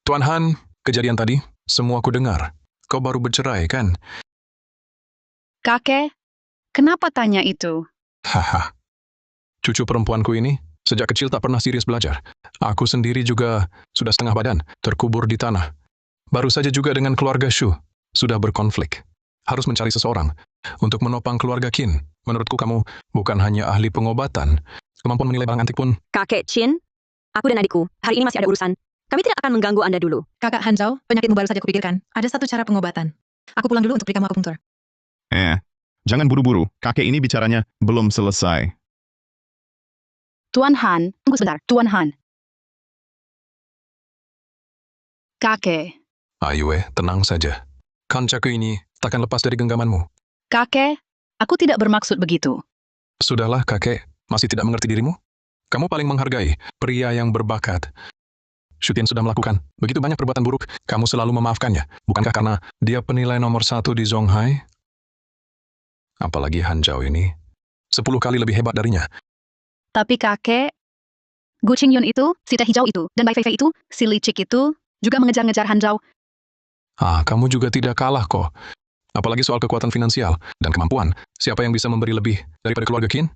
Tuan Han, kejadian tadi, semua ku dengar. Kau baru bercerai, kan? Kakek, kenapa tanya itu? Haha. Cucu perempuanku ini, sejak kecil tak pernah serius belajar. Aku sendiri juga sudah setengah badan, terkubur di tanah. Baru saja juga dengan keluarga Shu, sudah berkonflik. Harus mencari seseorang untuk menopang keluarga Qin. Menurutku kamu bukan hanya ahli pengobatan, kemampuan menilai barang antik pun. Kakek Chin, aku dan adikku, hari ini masih ada urusan. Kami tidak akan mengganggu Anda dulu. Kakak Hanzhao, penyakitmu baru saja kupikirkan. Ada satu cara pengobatan. Aku pulang dulu untuk beri kamu akupunktur. Jangan buru-buru, kakek ini bicaranya belum selesai. Tuan Han, tunggu sebentar, Tuan Han. Kakek, Ayue, tenang saja. Kancaku ini takkan lepas dari genggamanmu. kakek, aku tidak bermaksud begitu. Sudahlah, kakek. Masih tidak mengerti dirimu? Kamu paling menghargai pria yang berbakat. Shutian sudah melakukan begitu banyak perbuatan buruk, kamu selalu memaafkannya. Bukankah karena dia penilai nomor 1 di Zonghai? Apalagi Han Zhao ini 10 kali lebih hebat darinya. Tapi kakek, Gu Qingyun itu, si teh hijau itu, dan Bai Feifei itu, si licik itu, juga mengejar-ngejar Han Zhao. Kamu juga tidak kalah kok. Apalagi soal kekuatan finansial dan kemampuan. Siapa yang bisa memberi lebih daripada keluarga Qin?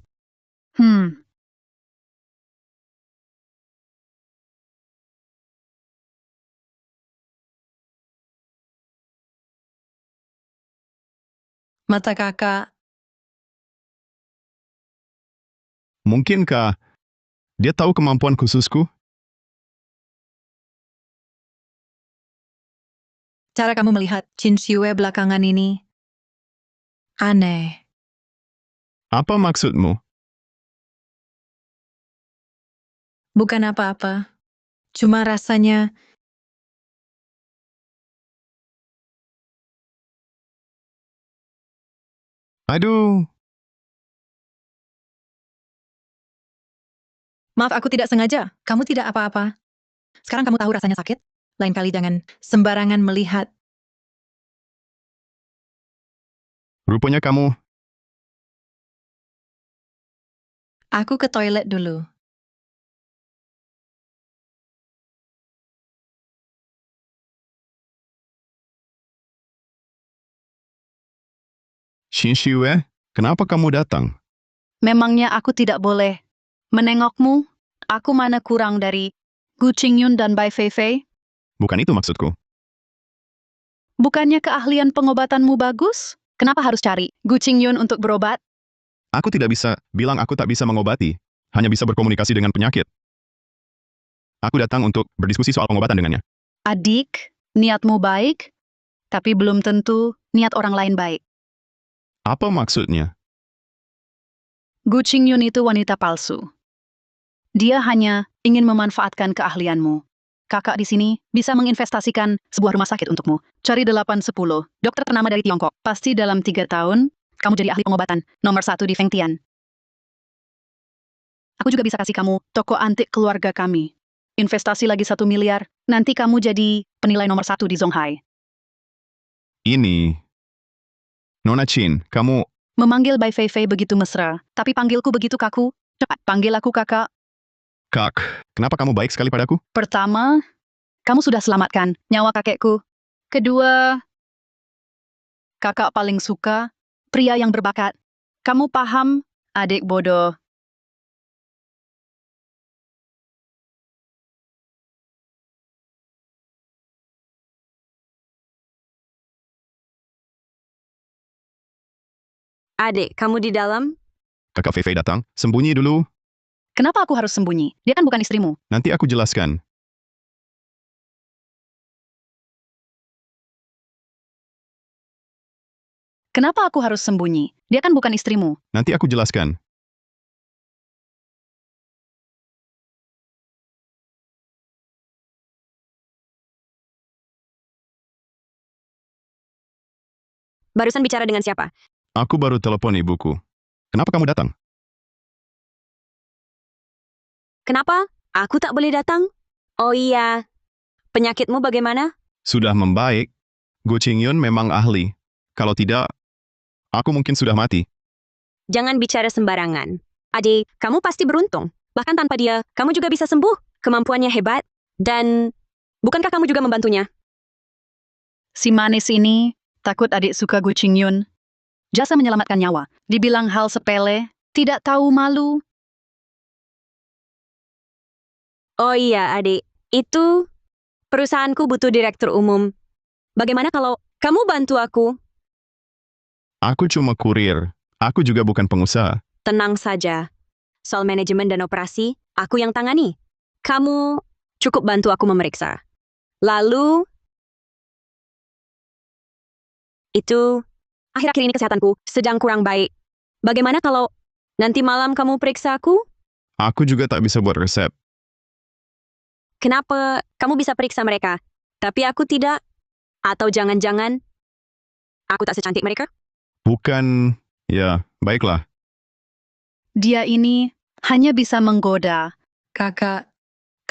Mata kakak, Mungkinkah dia tahu kemampuan khususku? cara kamu melihat Qin Xue belakangan ini aneh. Apa maksudmu? Bukan apa-apa. Cuma rasanya Aduh, maaf, aku tidak sengaja. Kamu tidak apa-apa. Sekarang kamu tahu rasanya sakit? Lain kali jangan sembarangan melihat. rupanya kamu... Aku ke toilet dulu. Xin Xue, kenapa kamu datang? Memangnya aku tidak boleh menengokmu? Aku mana kurang dari Gu Qingyun dan Bai Feifei? Bukan itu maksudku. Bukannya keahlian pengobatanmu bagus? Kenapa harus cari Gu Qingyun untuk berobat? Aku tidak bisa bilang aku tak bisa mengobati. Hanya bisa berkomunikasi dengan penyakit. Aku datang untuk berdiskusi soal pengobatan dengannya. Adik, niatmu baik, tapi belum tentu niat orang lain baik. Apa maksudnya? Gu Qingyun itu wanita palsu. Dia hanya ingin memanfaatkan keahlianmu. Kakak di sini bisa menginvestasikan sebuah rumah sakit untukmu. Cari 8-10 dokter ternama dari Tiongkok. Pasti dalam 3 tahun, kamu jadi ahli pengobatan nomor 1 di Fengtian. Aku juga bisa kasih kamu toko antik keluarga kami. Investasi lagi 1 miliar, nanti kamu jadi penilai nomor 1 di Zonghai. Ini... Nona Qin, kamu... Memanggil Bai Feifei begitu mesra, tapi panggilku begitu kaku. Cepat, panggil aku kakak. Kak, kenapa kamu baik sekali padaku? Pertama, kamu sudah selamatkan nyawa kakekku. Kedua, kakak paling suka pria yang berbakat. Kamu paham, adik bodoh? Adik, kamu di dalam? Kakak Feifei datang, sembunyi dulu. Kenapa aku harus sembunyi? Dia kan bukan istrimu. Nanti aku jelaskan. Kenapa aku harus sembunyi? Dia kan bukan istrimu. Nanti aku jelaskan. Barusan bicara dengan siapa? Aku baru telepon ibuku. Kenapa kamu datang? Kenapa? Aku tak boleh datang? Oh iya. Penyakitmu bagaimana? Sudah membaik. Gu Qingyun memang ahli. Kalau tidak, aku mungkin sudah mati. Jangan bicara sembarangan. Adik, kamu pasti beruntung. Bahkan tanpa dia, kamu juga bisa sembuh. Kemampuannya hebat. Dan, bukankah kamu juga membantunya? Si manis ini takut adik suka Gu Qingyun. Jasa menyelamatkan nyawa. Dibilang hal sepele, tidak tahu malu. Oh iya, adik. Itu, perusahaanku butuh direktur umum. Bagaimana kalau kamu bantu aku? Aku cuma kurir. Aku juga bukan pengusaha. Tenang saja. Soal manajemen dan operasi, aku yang tangani. Kamu cukup bantu aku memeriksa. Lalu, itu Akhir-akhir ini kesehatanku sedang kurang baik. Bagaimana kalau nanti malam kamu periksa aku? Aku juga tak bisa buat resep. Kenapa kamu bisa periksa mereka, tapi aku tidak? Atau jangan-jangan aku tak secantik mereka? Bukan, ya, baiklah. Dia ini hanya bisa menggoda. Kakak,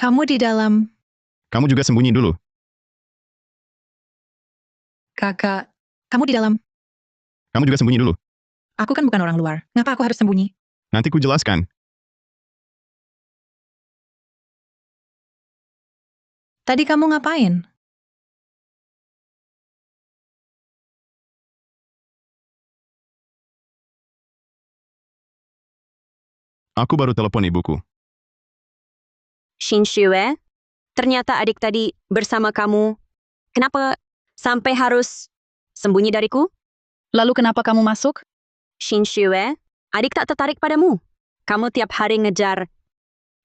kamu di dalam. Kamu juga sembunyi dulu. Kakak, kamu di dalam. Kamu juga sembunyi dulu. Aku kan bukan orang luar. Ngapa aku harus sembunyi? Nanti ku jelaskan. Tadi kamu ngapain? Aku baru telepon ibuku. Xinxue, ternyata adik tadi bersama kamu. Kenapa sampai harus sembunyi dariku? Lalu kenapa kamu masuk? Xinxue, adik tak tertarik padamu. Kamu tiap hari ngejar.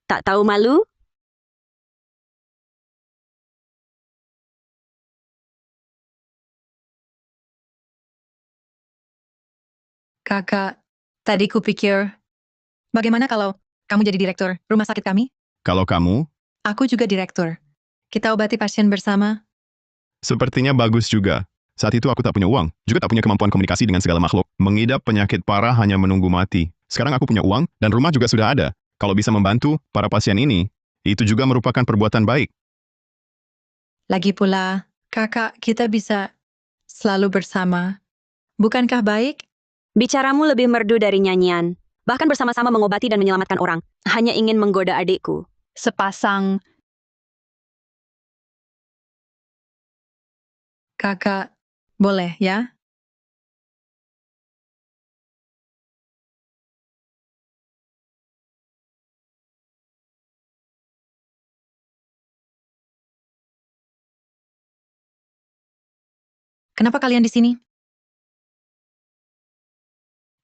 Tak tahu malu? Kakak, tadi kupikir, bagaimana kalau kamu jadi direktur rumah sakit kami? Kalau kamu, Aku juga direktur. Kita obati pasien bersama. sepertinya bagus juga. Saat itu aku tak punya uang, juga tak punya kemampuan komunikasi dengan segala makhluk. Mengidap penyakit parah hanya menunggu mati. Sekarang aku punya uang, dan rumah juga sudah ada. Kalau bisa membantu para pasien ini, itu juga merupakan perbuatan baik. Lagi pula, kakak kita bisa selalu bersama. Bukankah baik? Bicaramu lebih merdu dari nyanyian. Bahkan bersama-sama mengobati dan menyelamatkan orang. Hanya ingin menggoda adikku. Sepasang. Kakak, boleh ya? Kenapa kalian di sini?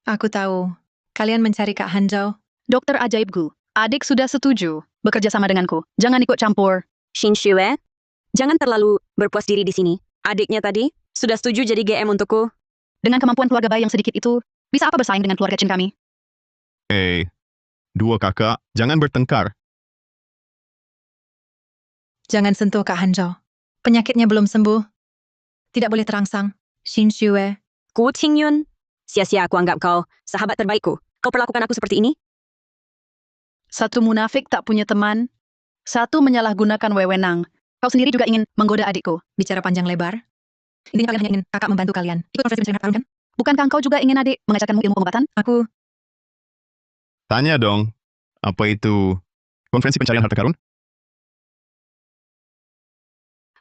Aku tahu. Kalian mencari Kak Hanzhou. Dokter ajaibku, adik sudah setuju bekerja sama denganku. Jangan ikut campur. Xinxue, jangan terlalu berpuas diri di sini. Adiknya tadi sudah setuju jadi GM untukku. Dengan kemampuan keluarga bayi yang sedikit itu, bisa apa bersaing dengan keluarga Chin kami? Dua kakak, jangan bertengkar. Jangan sentuh Kak Hanzhou. Penyakitnya belum sembuh. Tidak boleh terangsang. Xinxue. Ku Qingyun, sia-sia aku anggap kau sahabat terbaikku. Kau perlakukan aku seperti ini? Satu munafik tak punya teman, satu menyalahgunakan wewenang. Kau sendiri juga ingin menggoda adikku. Bicara panjang lebar. Intinya kalian hanya ingin kakak membantu kalian. Ikut konferensi pencarian harta karun kan? Bukankah engkau juga ingin adik mengajarkanmu ilmu pengobatan? Aku. Tanya dong, apa itu konferensi pencarian harta karun?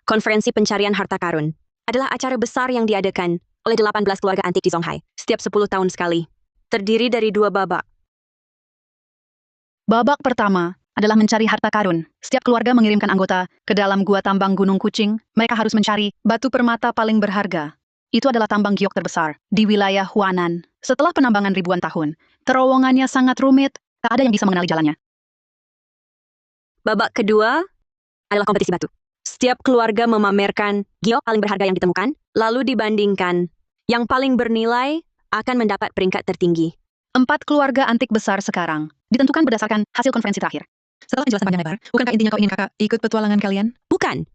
Konferensi pencarian harta karun adalah acara besar yang diadakan oleh 18 keluarga antik di Zonghai setiap 10 tahun sekali. Terdiri dari 2 babak. Babak pertama adalah mencari harta karun. Setiap keluarga mengirimkan anggota ke dalam gua tambang Gunung Kucing. Mereka harus mencari batu permata paling berharga. Itu adalah tambang giok terbesar di wilayah Huanan. Setelah penambangan ribuan tahun, terowongannya sangat rumit. Tak ada yang bisa mengenali jalannya. Babak kedua adalah kompetisi batu. Setiap keluarga memamerkan giok paling berharga yang ditemukan, lalu dibandingkan. Yang paling bernilai akan mendapat peringkat tertinggi. 4 keluarga antik besar sekarang ditentukan berdasarkan hasil konferensi terakhir. Setelah penjelasan panjang lebar, bukankah intinya kau ingin kakak ikut petualangan kalian? Bukan.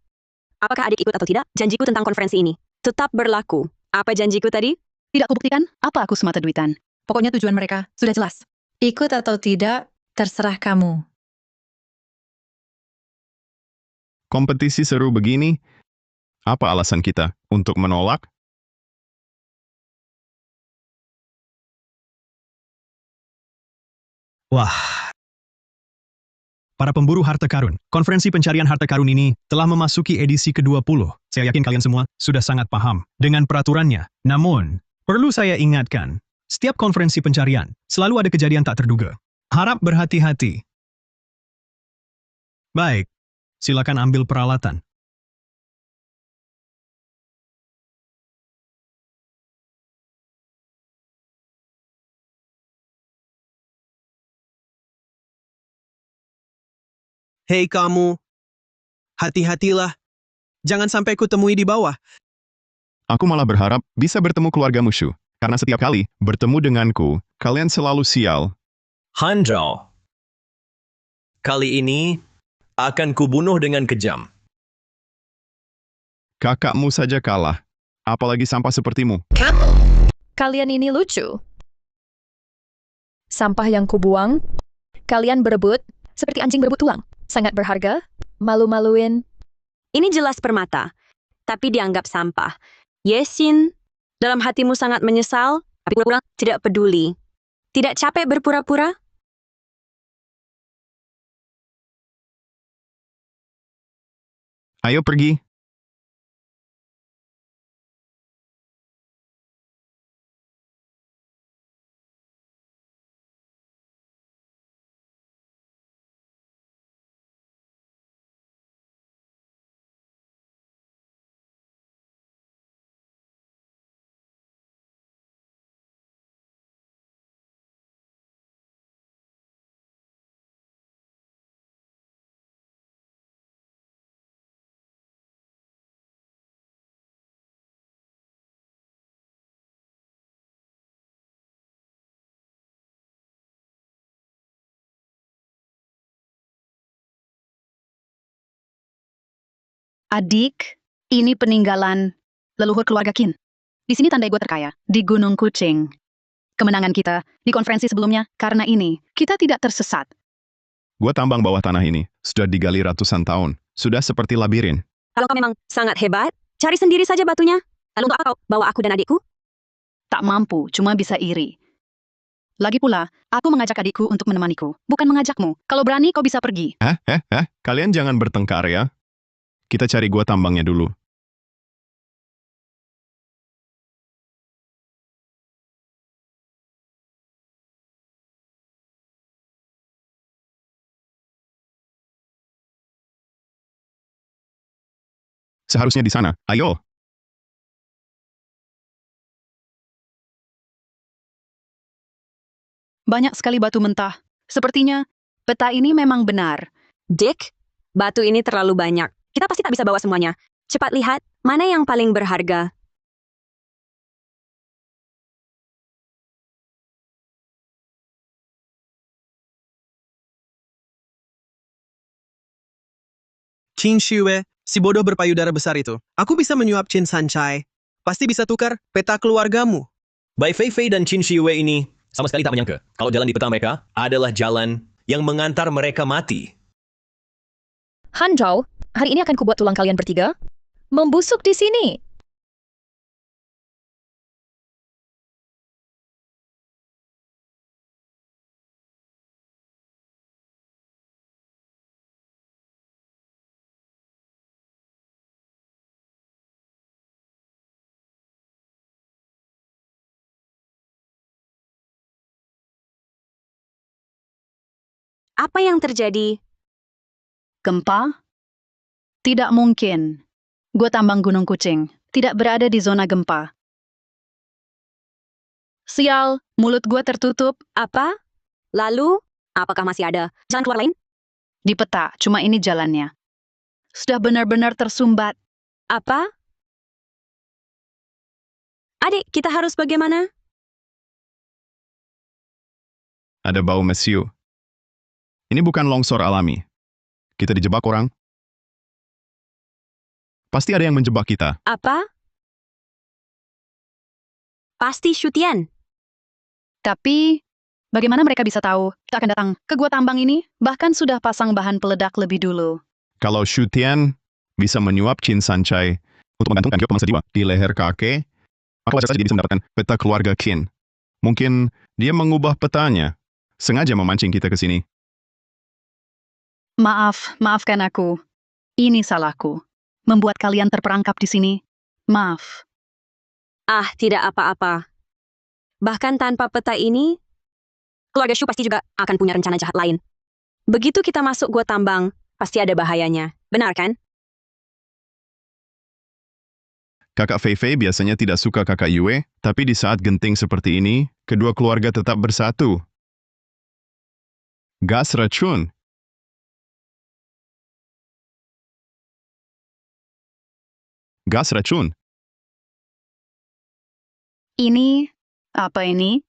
Apakah adik ikut atau tidak, janjiku tentang konferensi ini tetap berlaku. Apa janjiku tadi? Tidak kubuktikan, apa aku semata duitan. Pokoknya tujuan mereka sudah jelas. Ikut atau tidak, terserah kamu. Kompetisi seru begini, apa alasan kita untuk menolak? Wah. Para pemburu harta karun, konferensi pencarian harta karun ini telah memasuki edisi ke-20. Saya yakin kalian semua sudah sangat paham dengan peraturannya. Namun, perlu saya ingatkan, setiap konferensi pencarian selalu ada kejadian tak terduga. Harap berhati-hati. Baik, silakan ambil peralatan. Hei kamu, hati-hatilah. Jangan sampai kutemui di bawah. Aku malah berharap bisa bertemu keluarga Mushu. Karena setiap kali bertemu denganku, kalian selalu sial. Hanzhao, kali ini akan kubunuh dengan kejam. Kakakmu saja kalah. Apalagi sampah sepertimu. Kalian ini lucu. Sampah yang kubuang, kalian berebut seperti anjing berebut tulang. Sangat berharga, malu-maluin. Ini jelas permata, tapi dianggap sampah. Yesin, dalam hatimu sangat menyesal, tapi pura-pura tidak peduli. Tidak capek berpura-pura? Ayo pergi. Adik, ini peninggalan leluhur keluarga Qin. Di sini tandai gue terkaya, di Gunung Kucing. Kemenangan kita di konferensi sebelumnya, karena ini, kita tidak tersesat. Gua tambang bawah tanah ini, sudah digali ratusan tahun. Sudah seperti labirin. Kalau kau memang sangat hebat, cari sendiri saja batunya. Lalu untuk apa kau bawa aku dan adikku? Tak mampu, cuma bisa iri. Lagi pula, aku mengajak adikku untuk menemaniku, bukan mengajakmu. Kalau berani, kau bisa pergi. Kalian jangan bertengkar ya. Kita cari gua tambangnya dulu. Seharusnya di sana. Ayo. Banyak sekali batu mentah. Sepertinya, peta ini memang benar. Dick, batu ini terlalu banyak. Kita pasti tak bisa bawa semuanya. Cepat lihat, mana yang paling berharga. Qin Shue, si bodoh berpayudara besar itu. Aku bisa menyuap Qin Sanchai. Pasti bisa tukar peta keluargamu. Bai Fei Fei dan Qin Shiwei ini sama sekali tak menyangka kalau jalan di peta mereka adalah jalan yang mengantar mereka mati. Hanzhao, hari ini akan kubuat tulang kalian bertiga. Membusuk di sini. Apa yang terjadi? Gempa? Tidak mungkin. Gue tambang Gunung Kucing. Tidak berada di zona gempa. Sial, mulut gue tertutup. Apa? Lalu, apakah masih ada jalan keluar lain? Di peta, cuma ini jalannya. Sudah benar-benar tersumbat. Apa? Adik, kita harus bagaimana? Ada bau mesiu. Ini bukan longsor alami. Kita dijebak orang. Pasti ada yang menjebak kita. Apa? Pasti Shutian. Tapi, bagaimana mereka bisa tahu kita akan datang ke gua tambang ini? Bahkan sudah pasang bahan peledak lebih dulu. Kalau Shutian bisa menyuap Qin Sanchai untuk menggantungkan giok pemangsa jiwa di leher kakek, maka wajar saja dia bisa mendapatkan peta keluarga Qin. Mungkin dia mengubah petanya, sengaja memancing kita ke sini. Maafkan aku. Ini salahku. Membuat kalian terperangkap di sini. Maaf. Ah, tidak apa-apa. Bahkan tanpa peta ini, keluarga Shu pasti juga akan punya rencana jahat lain. Begitu kita masuk gua tambang, pasti ada bahayanya. Benar kan? Kakak Fei Fei biasanya tidak suka kakak Yue, tapi di saat genting seperti ini, kedua keluarga tetap bersatu. Gas racun. Gas racun. Ini Apa ini?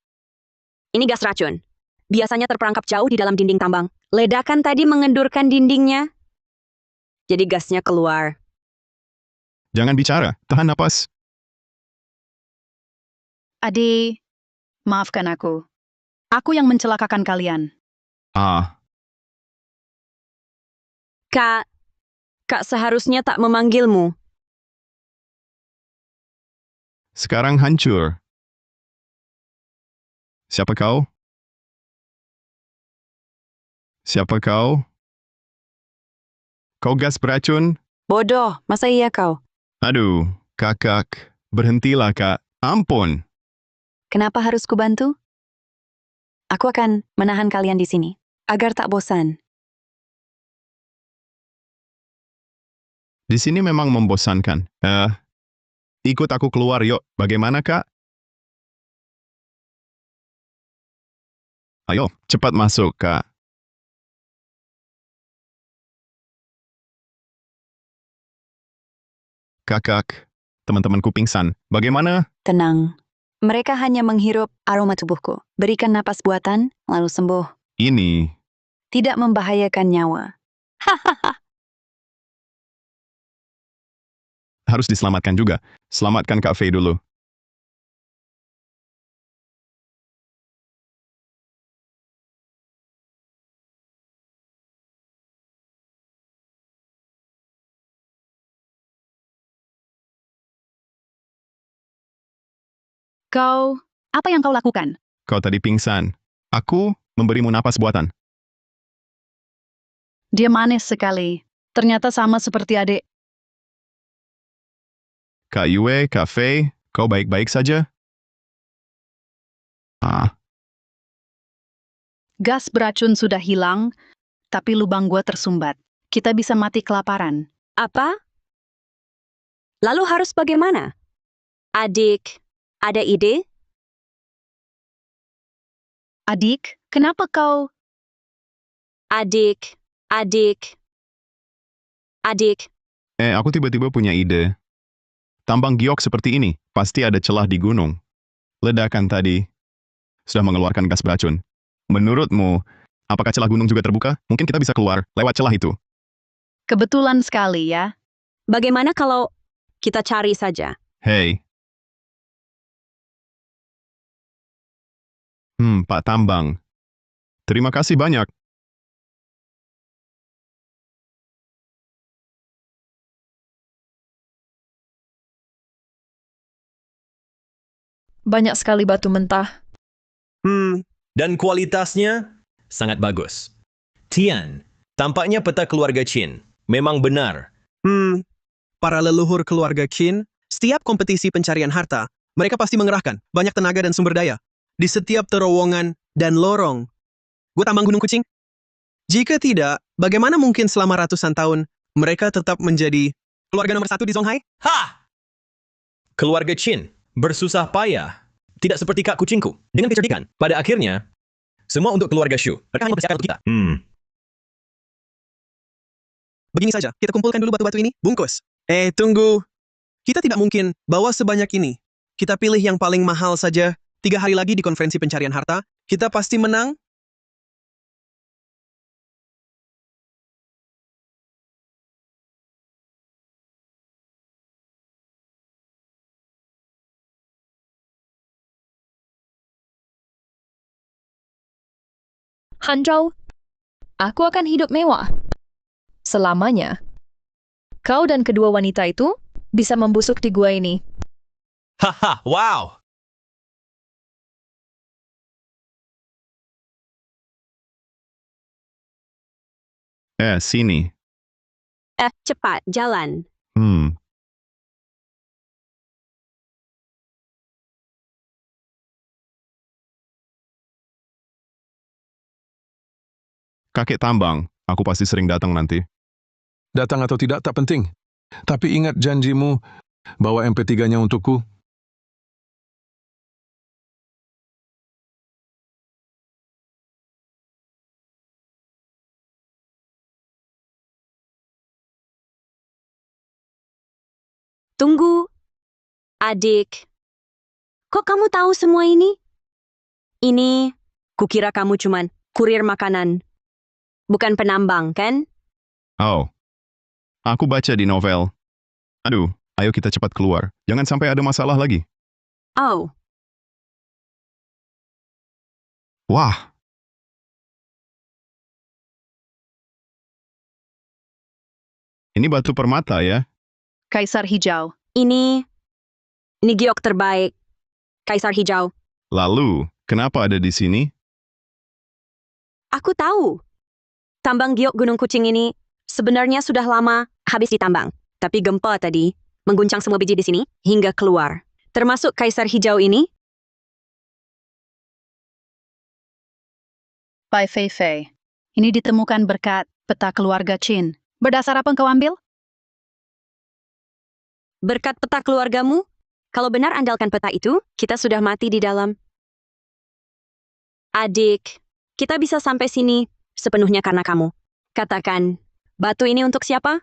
Ini gas racun. Biasanya terperangkap jauh di dalam dinding tambang. Ledakan tadi mengendurkan dindingnya. Jadi gasnya keluar. Jangan bicara, tahan napas. Adi, maafkan aku. Aku yang mencelakakan kalian. Ah, Kak seharusnya tak memanggilmu. sekarang hancur. Siapa kau? Siapa kau? Kau gas beracun? Bodoh, masa iya kau? Aduh, kakak. Berhentilah, Kak. Ampun. Kenapa harus kubantu? Aku akan menahan kalian di sini, agar tak bosan. Di sini memang membosankan. Ikut aku keluar yuk. Bagaimana, Kak? Ayo, cepat masuk, Kak. Kakak, teman-temanku pingsan. Bagaimana? Tenang. Mereka hanya menghirup aroma tubuhku. Berikan napas buatan, lalu sembuh. Ini. Tidak membahayakan nyawa. Harus diselamatkan juga. Selamatkan Kak Fei dulu. Kau, apa yang kau lakukan? Kau tadi pingsan. Aku memberimu napas buatan. Dia manis sekali. Ternyata sama seperti adik. Kak Yue, Kak Fei, kau baik-baik saja? Gas beracun sudah hilang, tapi lubang gua tersumbat. Kita bisa mati kelaparan. Apa? Lalu harus bagaimana? Adik, ada ide? Adik, kenapa kau... Adik. Aku tiba-tiba punya ide. Tambang giok seperti ini, pasti ada celah di gunung. Ledakan tadi sudah mengeluarkan gas beracun. Menurutmu, apakah celah gunung juga terbuka? Mungkin kita bisa keluar lewat celah itu. Kebetulan sekali ya. Bagaimana kalau kita cari saja? Hei. Pak Tambang. Terima kasih banyak. Banyak sekali batu mentah. Dan kualitasnya sangat bagus. Tian, tampaknya peta keluarga Qin memang benar. Para leluhur keluarga Qin, setiap kompetisi pencarian harta, mereka pasti mengerahkan banyak tenaga dan sumber daya di setiap terowongan dan lorong. Gue tambang gunung kucing? Jika tidak, bagaimana mungkin selama ratusan tahun mereka tetap menjadi keluarga nomor 1 di Zonghai? Keluarga Qin bersusah payah. Tidak seperti kak kucingku. Dengan kecerdikan, pada akhirnya, semua untuk keluarga Shu. Mereka hanya mempersiapkan untuk kita. Begini saja, kita kumpulkan dulu batu-batu ini, bungkus. Tunggu. Kita tidak mungkin bawa sebanyak ini. Kita pilih yang paling mahal saja. 3 hari lagi di konferensi pencarian harta, kita pasti menang. Hanzhou, aku akan hidup mewah. Selamanya. Kau dan kedua wanita itu bisa membusuk di gua ini. Haha, wow! Sini. Cepat, jalan. Kakek Tambang, aku pasti sering datang nanti. Datang atau tidak tak penting. Tapi ingat janjimu, bawa MP3-nya untukku. Tunggu, adik. Kok kamu tahu semua ini? Ini, kukira kamu cuman kurir makanan. Bukan penambang, kan? Oh. Aku baca di novel. Aduh, ayo kita cepat keluar. Jangan sampai ada masalah lagi. Oh, Wah, ini batu permata ya? Kaisar Hijau. ini giok terbaik. Kaisar Hijau. Lalu, kenapa ada di sini? Aku tahu. Tambang giok Gunung Kucing ini sebenarnya sudah lama habis ditambang. Tapi gempa tadi mengguncang semua biji di sini hingga keluar. Termasuk Kaisar Hijau ini. Pai Fei Fei. Ini ditemukan berkat peta keluarga Qin. Berdasar apa engkau ambil? Berkat peta keluargamu, kalau benar andalkan peta itu, kita sudah mati di dalam. Adik, kita bisa sampai sini sepenuhnya karena kamu. Katakan, batu ini untuk siapa?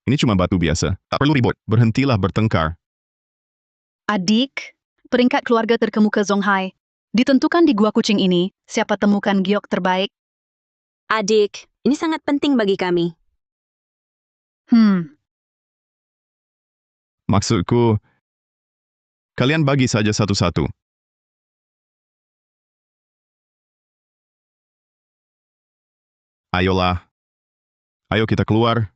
Ini cuma batu biasa. Tak perlu ribut. Berhentilah bertengkar. Adik, peringkat keluarga terkemuka Zonghai. Ditentukan di Gua Kucing ini, siapa temukan giok terbaik. Adik, ini sangat penting bagi kami. Maksudku, kalian bagi saja satu-satu. Ayolah. Ayo kita keluar.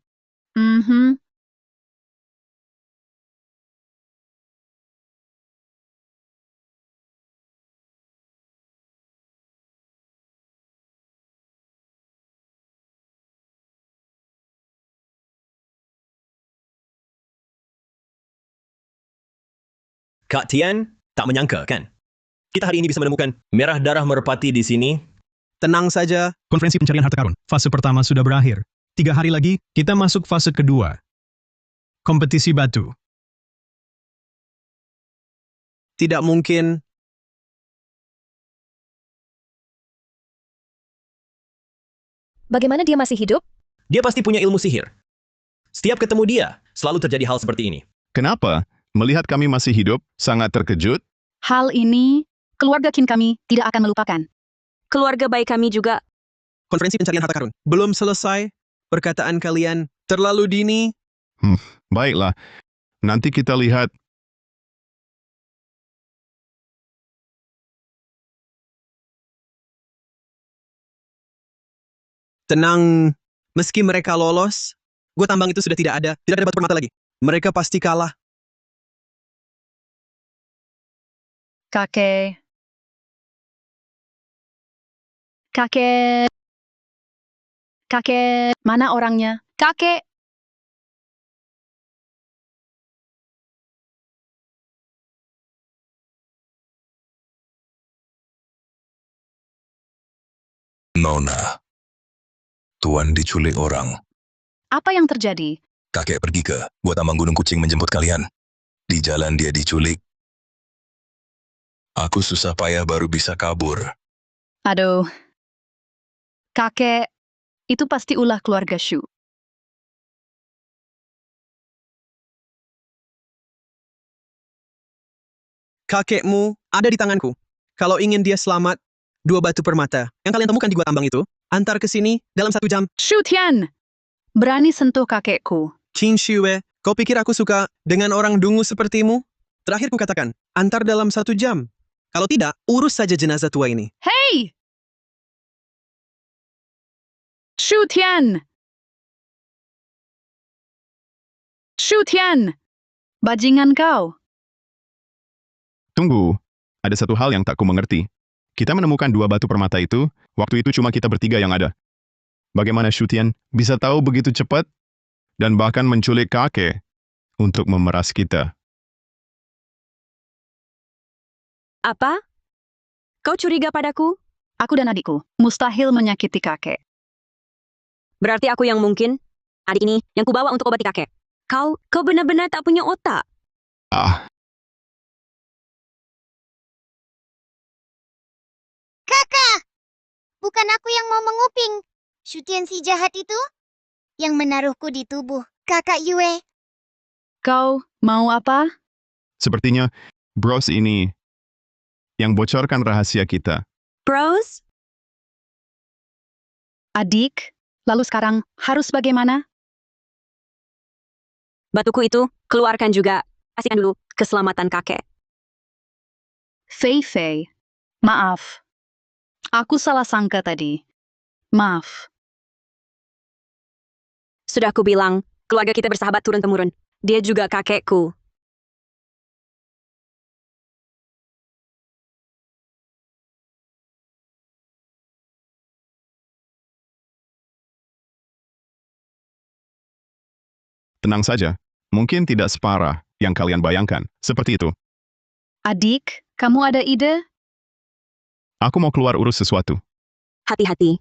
Kak Tian, tak menyangka kan? Kita hari ini bisa menemukan merah darah merpati di sini. Tenang saja. Konferensi pencarian harta karun. Fase pertama sudah berakhir. 3 hari lagi, kita masuk fase kedua. Kompetisi batu. Tidak mungkin. Bagaimana dia masih hidup? Dia pasti punya ilmu sihir. Setiap ketemu dia, selalu terjadi hal seperti ini. Kenapa? Melihat kami masih hidup, sangat terkejut. Hal ini, keluarga Qin kami tidak akan melupakan. Keluarga baik kami juga. Konferensi pencarian harta karun. Belum selesai. Perkataan kalian terlalu dini. Baiklah. Nanti kita lihat. Tenang. Meski mereka lolos, gua tambang itu sudah tidak ada. Tidak ada batu permata lagi. Mereka pasti kalah. Kakek. Kakek. Kakek. Mana orangnya? Kakek. Nona. Tuan diculik orang. Apa yang terjadi? Kakek pergi ke Gua Tambang Gunung Kucing menjemput kalian. Di jalan dia diculik. Aku susah payah baru bisa kabur. Aduh. Kakek, itu pasti ulah keluarga Shu. Kakekmu ada di tanganku. Kalau ingin dia selamat, 2 batu permata yang kalian temukan di Gua Tambang itu, antar ke sini dalam 1 jam. Shu Tian! Berani sentuh kakekku. Qin Shue, kau pikir aku suka dengan orang dungu sepertimu? Terakhir ku katakan, antar dalam 1 jam. Kalau tidak, urus saja jenazah tua ini. Hei! Shu Tian! Shu Tian! Bajingan kau. Tunggu. Ada satu hal yang tak ku mengerti. Kita menemukan 2 batu permata itu, waktu itu cuma kita bertiga yang ada. Bagaimana Shu Tian bisa tahu begitu cepat? Dan bahkan menculik kakek untuk memeras kita. Apa? Kau curiga padaku? Aku dan adikku mustahil menyakiti kakek. Berarti aku yang mungkin. Adik ini yang kubawa untuk obati kakek. Kau benar-benar tak punya otak. Kakak! Bukan aku yang mau menguping. Shutian si jahat itu yang menaruhku di tubuh kakak Yue. Kau mau apa? Sepertinya, bros ini yang bocorkan rahasia kita. Bros? Adik, lalu sekarang harus bagaimana? Batuku itu, keluarkan juga. Pastikan dulu keselamatan kakek. Fei Fei, maaf. Aku salah sangka tadi. Maaf. Sudah aku bilang, keluarga kita bersahabat turun-temurun. Dia juga kakekku. Tenang saja, mungkin tidak separah yang kalian bayangkan. Seperti itu. Adik, kamu ada ide? Aku mau keluar urus sesuatu. Hati-hati.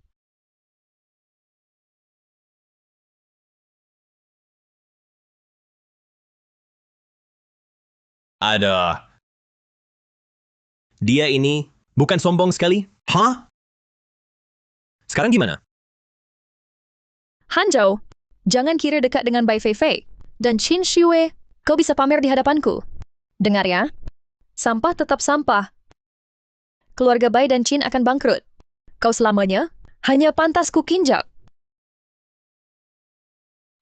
Ada. Dia ini bukan sombong sekali? Hah? Sekarang gimana? Hanzhou, jangan kira dekat dengan Bai Feifei. Dan Qin Shue, kau bisa pamer di hadapanku. Dengar ya, sampah tetap sampah. Keluarga Bai dan Qin akan bangkrut. Kau selamanya hanya pantas ku kinjak.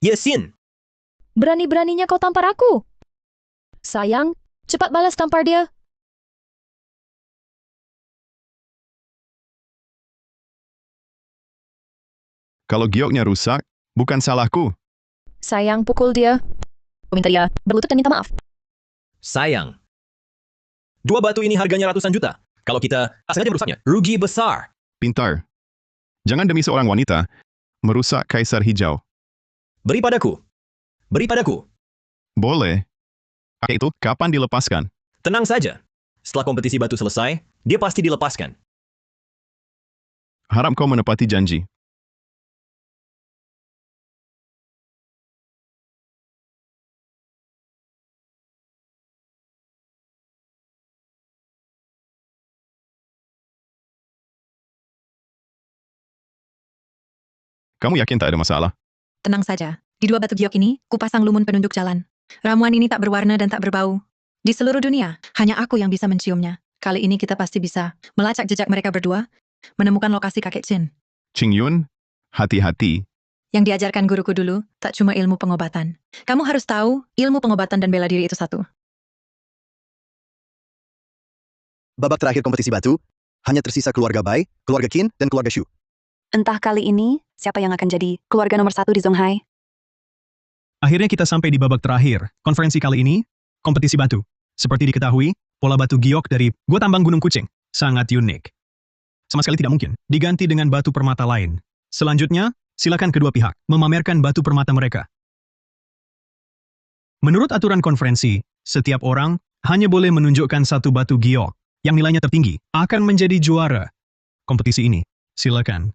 Yesin, Berani-beraninya kau tampar aku. Sayang, cepat balas tampar dia. Kalau gioknya rusak, bukan salahku. Sayang, pukul dia. Ku minta dia berlutut dan minta maaf. sayang. 2 batu ini harganya ratusan juta. Kalau kita sengaja merusaknya, rugi besar. Pintar. Jangan demi seorang wanita merusak Kaisar Hijau. Beri padaku. Beri padaku. Boleh. Kakek itu kapan dilepaskan? Tenang saja. Setelah kompetisi batu selesai, dia pasti dilepaskan. Harap kau menepati janji. Kamu yakin tak ada masalah? Tenang saja. Di 2 batu giok ini, kupasang lumun penunjuk jalan. Ramuan ini tak berwarna dan tak berbau. Di seluruh dunia, hanya aku yang bisa menciumnya. Kali ini kita pasti bisa melacak jejak mereka berdua, menemukan lokasi kakek Qin. Qing Yun, hati-hati. Yang diajarkan guruku dulu, tak cuma ilmu pengobatan. Kamu harus tahu, ilmu pengobatan dan bela diri itu satu. Babak terakhir kompetisi batu, hanya tersisa keluarga Bai, keluarga Qin, dan keluarga Shu. Entah kali ini, siapa yang akan jadi keluarga nomor 1 di Zonghai? Akhirnya kita sampai di babak terakhir. Konferensi kali ini, kompetisi batu. Seperti diketahui, pola batu giok dari Gua Tambang Gunung Kucing sangat unik. Sama sekali tidak mungkin diganti dengan batu permata lain. Selanjutnya, silakan kedua pihak memamerkan batu permata mereka. Menurut aturan konferensi, setiap orang hanya boleh menunjukkan 1 batu giok yang nilainya tertinggi akan menjadi juara kompetisi ini. Silakan.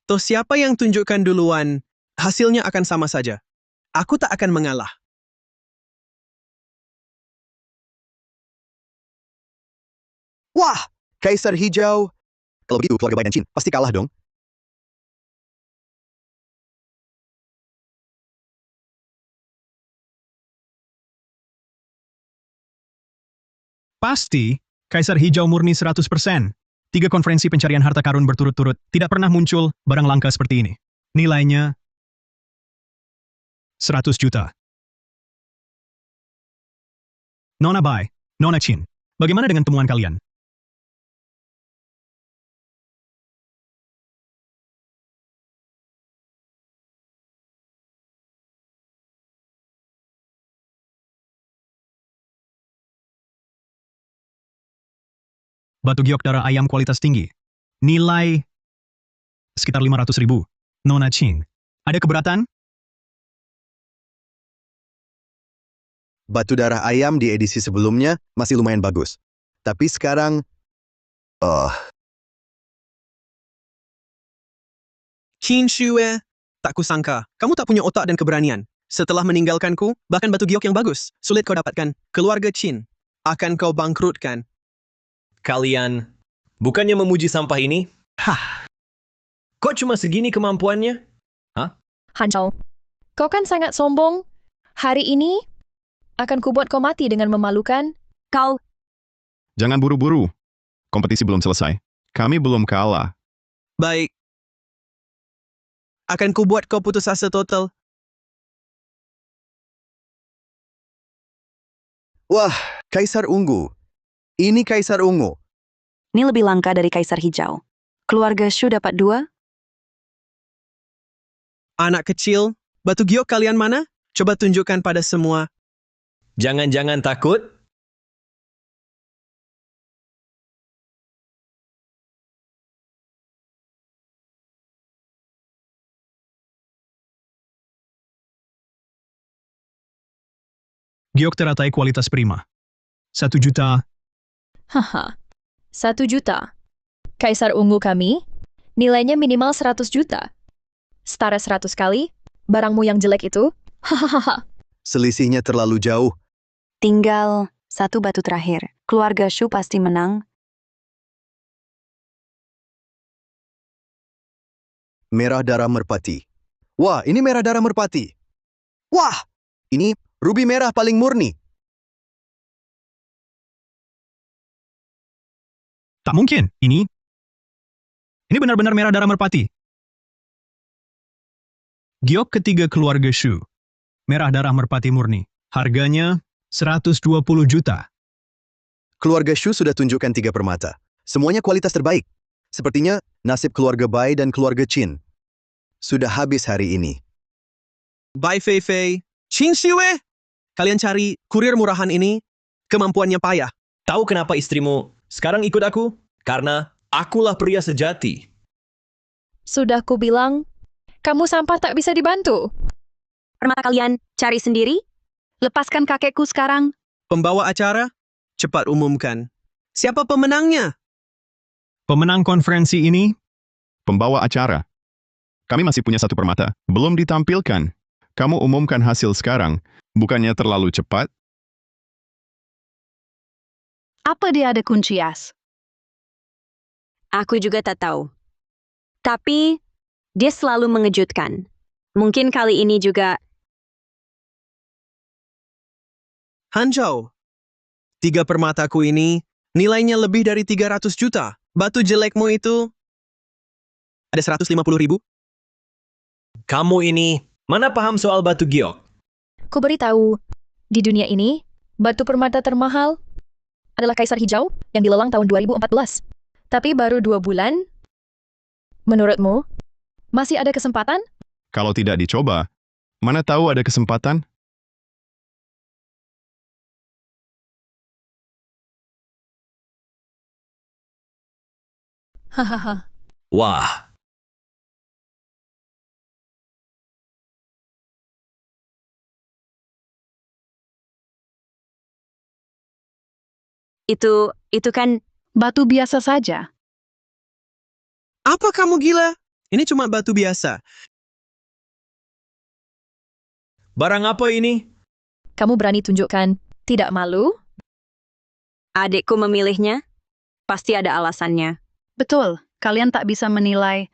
Toh siapa yang tunjukkan duluan, hasilnya akan sama saja. Aku tak akan mengalah. Wah, Kaisar Hijau. Kalau begitu, keluarga Bai dan Qin pasti kalah dong. Pasti, Kaisar Hijau murni 100%. 3 konferensi pencarian harta karun berturut-turut tidak pernah muncul barang langka seperti ini. Nilainya 100 juta. Nona Bai, Nona Qin, bagaimana dengan temuan kalian? Batu giok darah ayam kualitas tinggi. Nilai sekitar 500.000. Nona Qin, ada keberatan? Batu darah ayam di edisi sebelumnya masih lumayan bagus. Tapi sekarang... Qin Shue, tak kusangka, kamu tak punya otak dan keberanian. Setelah meninggalkanku, bahkan batu giok yang bagus, sulit kau dapatkan. Keluarga Qin, akan kau bangkrutkan. Kalian bukannya memuji sampah ini? Hah. Kok cuma segini kemampuannya? Hah? Hanzhou, kau kan sangat sombong. Hari ini akan kubuat kau mati dengan memalukan. Kau... Jangan buru-buru. Kompetisi belum selesai. Kami belum kalah. Baik. Akan kubuat kau putus asa total. Wah, Kaisar Ungu. Ini Kaisar Ungu. Ini lebih langka dari Kaisar Hijau. Keluarga Shu dapat 2? Anak kecil, batu giok kalian mana? Coba tunjukkan pada semua. Jangan-jangan takut? Giok teratai kualitas prima. 1 juta. Haha, 1 juta. Kaisar ungu kami, nilainya minimal 100 juta. Setara 100 kali, barangmu yang jelek itu. Hahaha. Selisihnya terlalu jauh. Tinggal 1 batu terakhir. Keluarga Shu pasti menang. Merah darah merpati. Wah, ini merah darah merpati. Wah, ini ruby merah paling murni. Tak mungkin, ini benar-benar merah darah merpati. Giok ketiga keluarga Shu. Merah darah merpati murni. Harganya 120 juta. Keluarga Shu sudah tunjukkan 3 permata. Semuanya kualitas terbaik. Sepertinya nasib keluarga Bai dan keluarga Qin sudah habis hari ini. Bai Fei Fei, Qin Shiwei. Kalian cari kurir murahan ini, kemampuannya payah. Tahu kenapa istrimu sekarang ikut aku? Karena akulah pria sejati. Sudah ku bilang, kamu sampah tak bisa dibantu. Permata kalian cari sendiri? Lepaskan kakekku sekarang. Pembawa acara, cepat umumkan. Siapa pemenangnya? Pemenang konferensi ini, Pembawa acara. Kami masih punya 1 permata. Belum ditampilkan. Kamu umumkan hasil sekarang. Bukannya terlalu cepat? Apa dia ada kunci as? Aku juga tak tahu. Tapi, dia selalu mengejutkan. Mungkin kali ini juga. Hanzhou. 3 permataku ini nilainya lebih dari 300 juta. Batu jelekmu itu ada 150 ribu. Kamu ini, mana paham soal batu giok? Ku beritahu, di dunia ini, batu permata termahal adalah Kaisar Hijau yang dilelang tahun 2014. Tapi baru 2 bulan. Menurutmu, masih ada kesempatan? Kalau tidak dicoba, mana tahu ada kesempatan? Hahaha. Wah, Itu kan Batu biasa saja. Apa kamu gila? Ini cuma batu biasa. barang apa ini? Kamu berani tunjukkan tidak malu? adikku memilihnya. Pasti ada alasannya. Betul, kalian tak bisa menilai.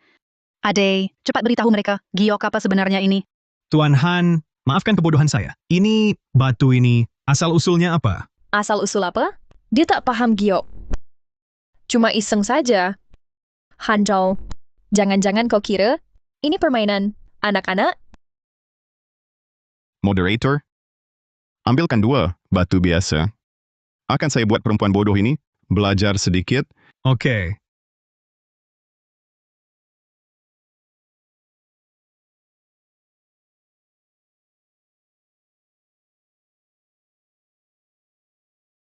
Ade, cepat beritahu mereka, giok apa sebenarnya ini? Tuan Han, maafkan kebodohan saya. Ini, batu ini, asal-usulnya apa? Asal-usul apa? Dia tak paham giok. Cuma iseng saja. Hanzhou, jangan-jangan kau kira ini permainan anak-anak? Moderator? Ambilkan 2 batu biasa. Akan saya buat perempuan bodoh ini belajar sedikit. Oke.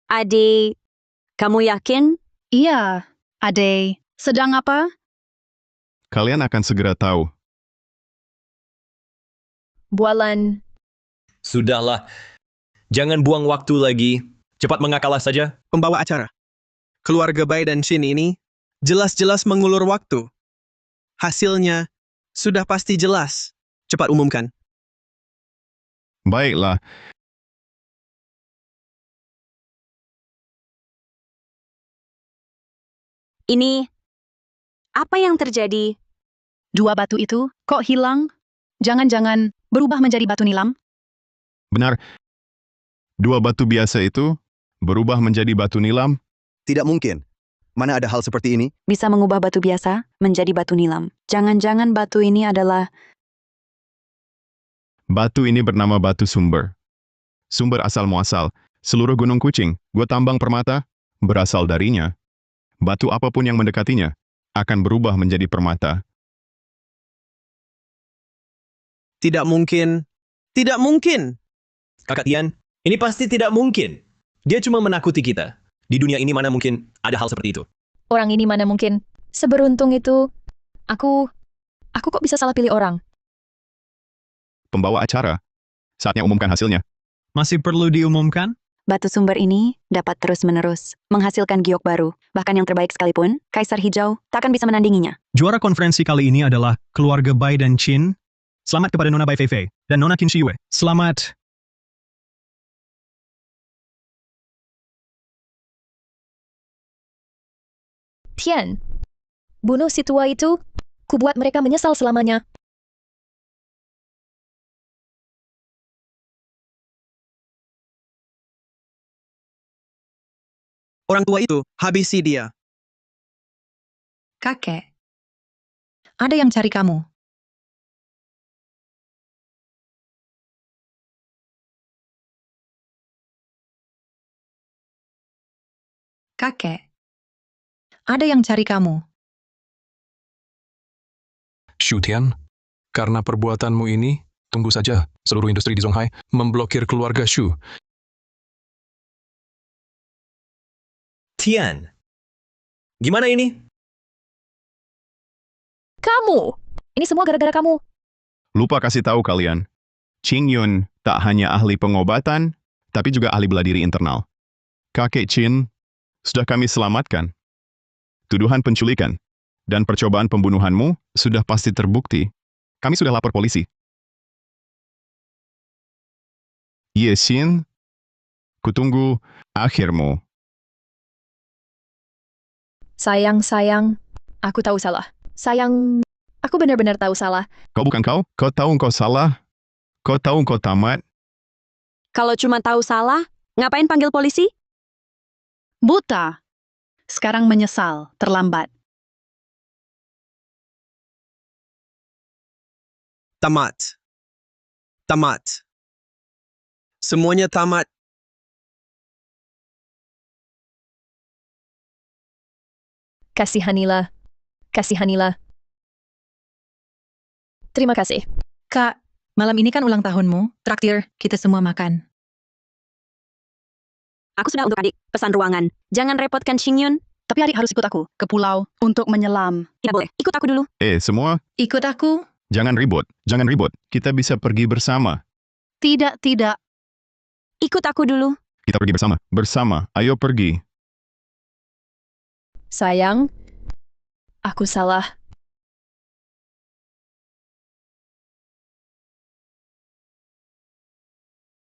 Ade, kamu yakin? Iya, Ade, sedang apa? Kalian akan segera tahu. Bualan. Sudahlah, jangan buang waktu lagi. Cepat mengakalah saja. Pembawa acara. Keluarga Bai dan Qin ini jelas-jelas mengulur waktu. Hasilnya sudah pasti jelas. Cepat umumkan. Baiklah. Ini, apa yang terjadi? 2 batu itu, kok hilang? Jangan-jangan berubah menjadi batu nilam? Benar. 2 batu biasa itu berubah menjadi batu nilam? Tidak mungkin. Mana ada hal seperti ini? Bisa mengubah batu biasa menjadi batu nilam. Jangan-jangan batu ini adalah... Batu ini bernama batu sumber. Sumber asal muasal. Seluruh gunung kucing, gue tambang permata, berasal darinya. Batu apapun yang mendekatinya akan berubah menjadi permata. Tidak mungkin. Tidak mungkin. Kakak Tian, ini pasti tidak mungkin. Dia cuma menakuti kita. Di dunia ini mana mungkin ada hal seperti itu. Orang ini mana mungkin. Seberuntung itu, aku kok bisa salah pilih orang. Pembawa acara, saatnya umumkan hasilnya. Masih perlu diumumkan? Batu sumber ini dapat terus-menerus menghasilkan giok baru. Bahkan yang terbaik sekalipun, Kaisar Hijau takkan bisa menandinginya. Juara konferensi kali ini adalah keluarga Bai dan Qin. Selamat kepada Nona Bai Feifei dan Nona Qin Shiyue. Selamat. Tian, bunuh si tua itu, kubuat mereka menyesal selamanya. Orang tua itu, habisi dia. Kakek, ada yang cari kamu. Kakek, ada yang cari kamu. Shu Tian, karena perbuatanmu ini, tunggu saja, seluruh industri di Zonghai memblokir keluarga Shu. Tian, gimana ini? Kamu! Ini semua gara-gara kamu. Lupa kasih tahu kalian, Qing Yun tak hanya ahli pengobatan, tapi juga ahli bela diri internal. Kakek Qin sudah kami selamatkan. Tuduhan penculikan dan percobaan pembunuhanmu sudah pasti terbukti. Kami sudah lapor polisi. Ye Xin, kutunggu akhirmu. Sayang, aku tahu salah. Sayang, aku benar-benar tahu salah. Kau bukan kau? Kau tahu kau salah? Kau tahu kau tamat? Kalau cuma tahu salah, ngapain panggil polisi? Buta. Sekarang menyesal, terlambat. Tamat. Tamat. Semuanya tamat. Kasihanilah. Kasihanilah. Terima kasih. Kak, malam ini kan ulang tahunmu. Traktir, kita semua makan. Aku sudah untuk adik, pesan ruangan. Jangan repotkan Xingyun. Tapi adik harus ikut aku ke pulau untuk menyelam. Tidak boleh, ikut aku dulu. Semua, Ikut aku? jangan ribut. Jangan ribut. Kita bisa pergi bersama. Tidak. Ikut aku dulu. Kita pergi bersama. Bersama. Ayo pergi. Sayang, aku salah.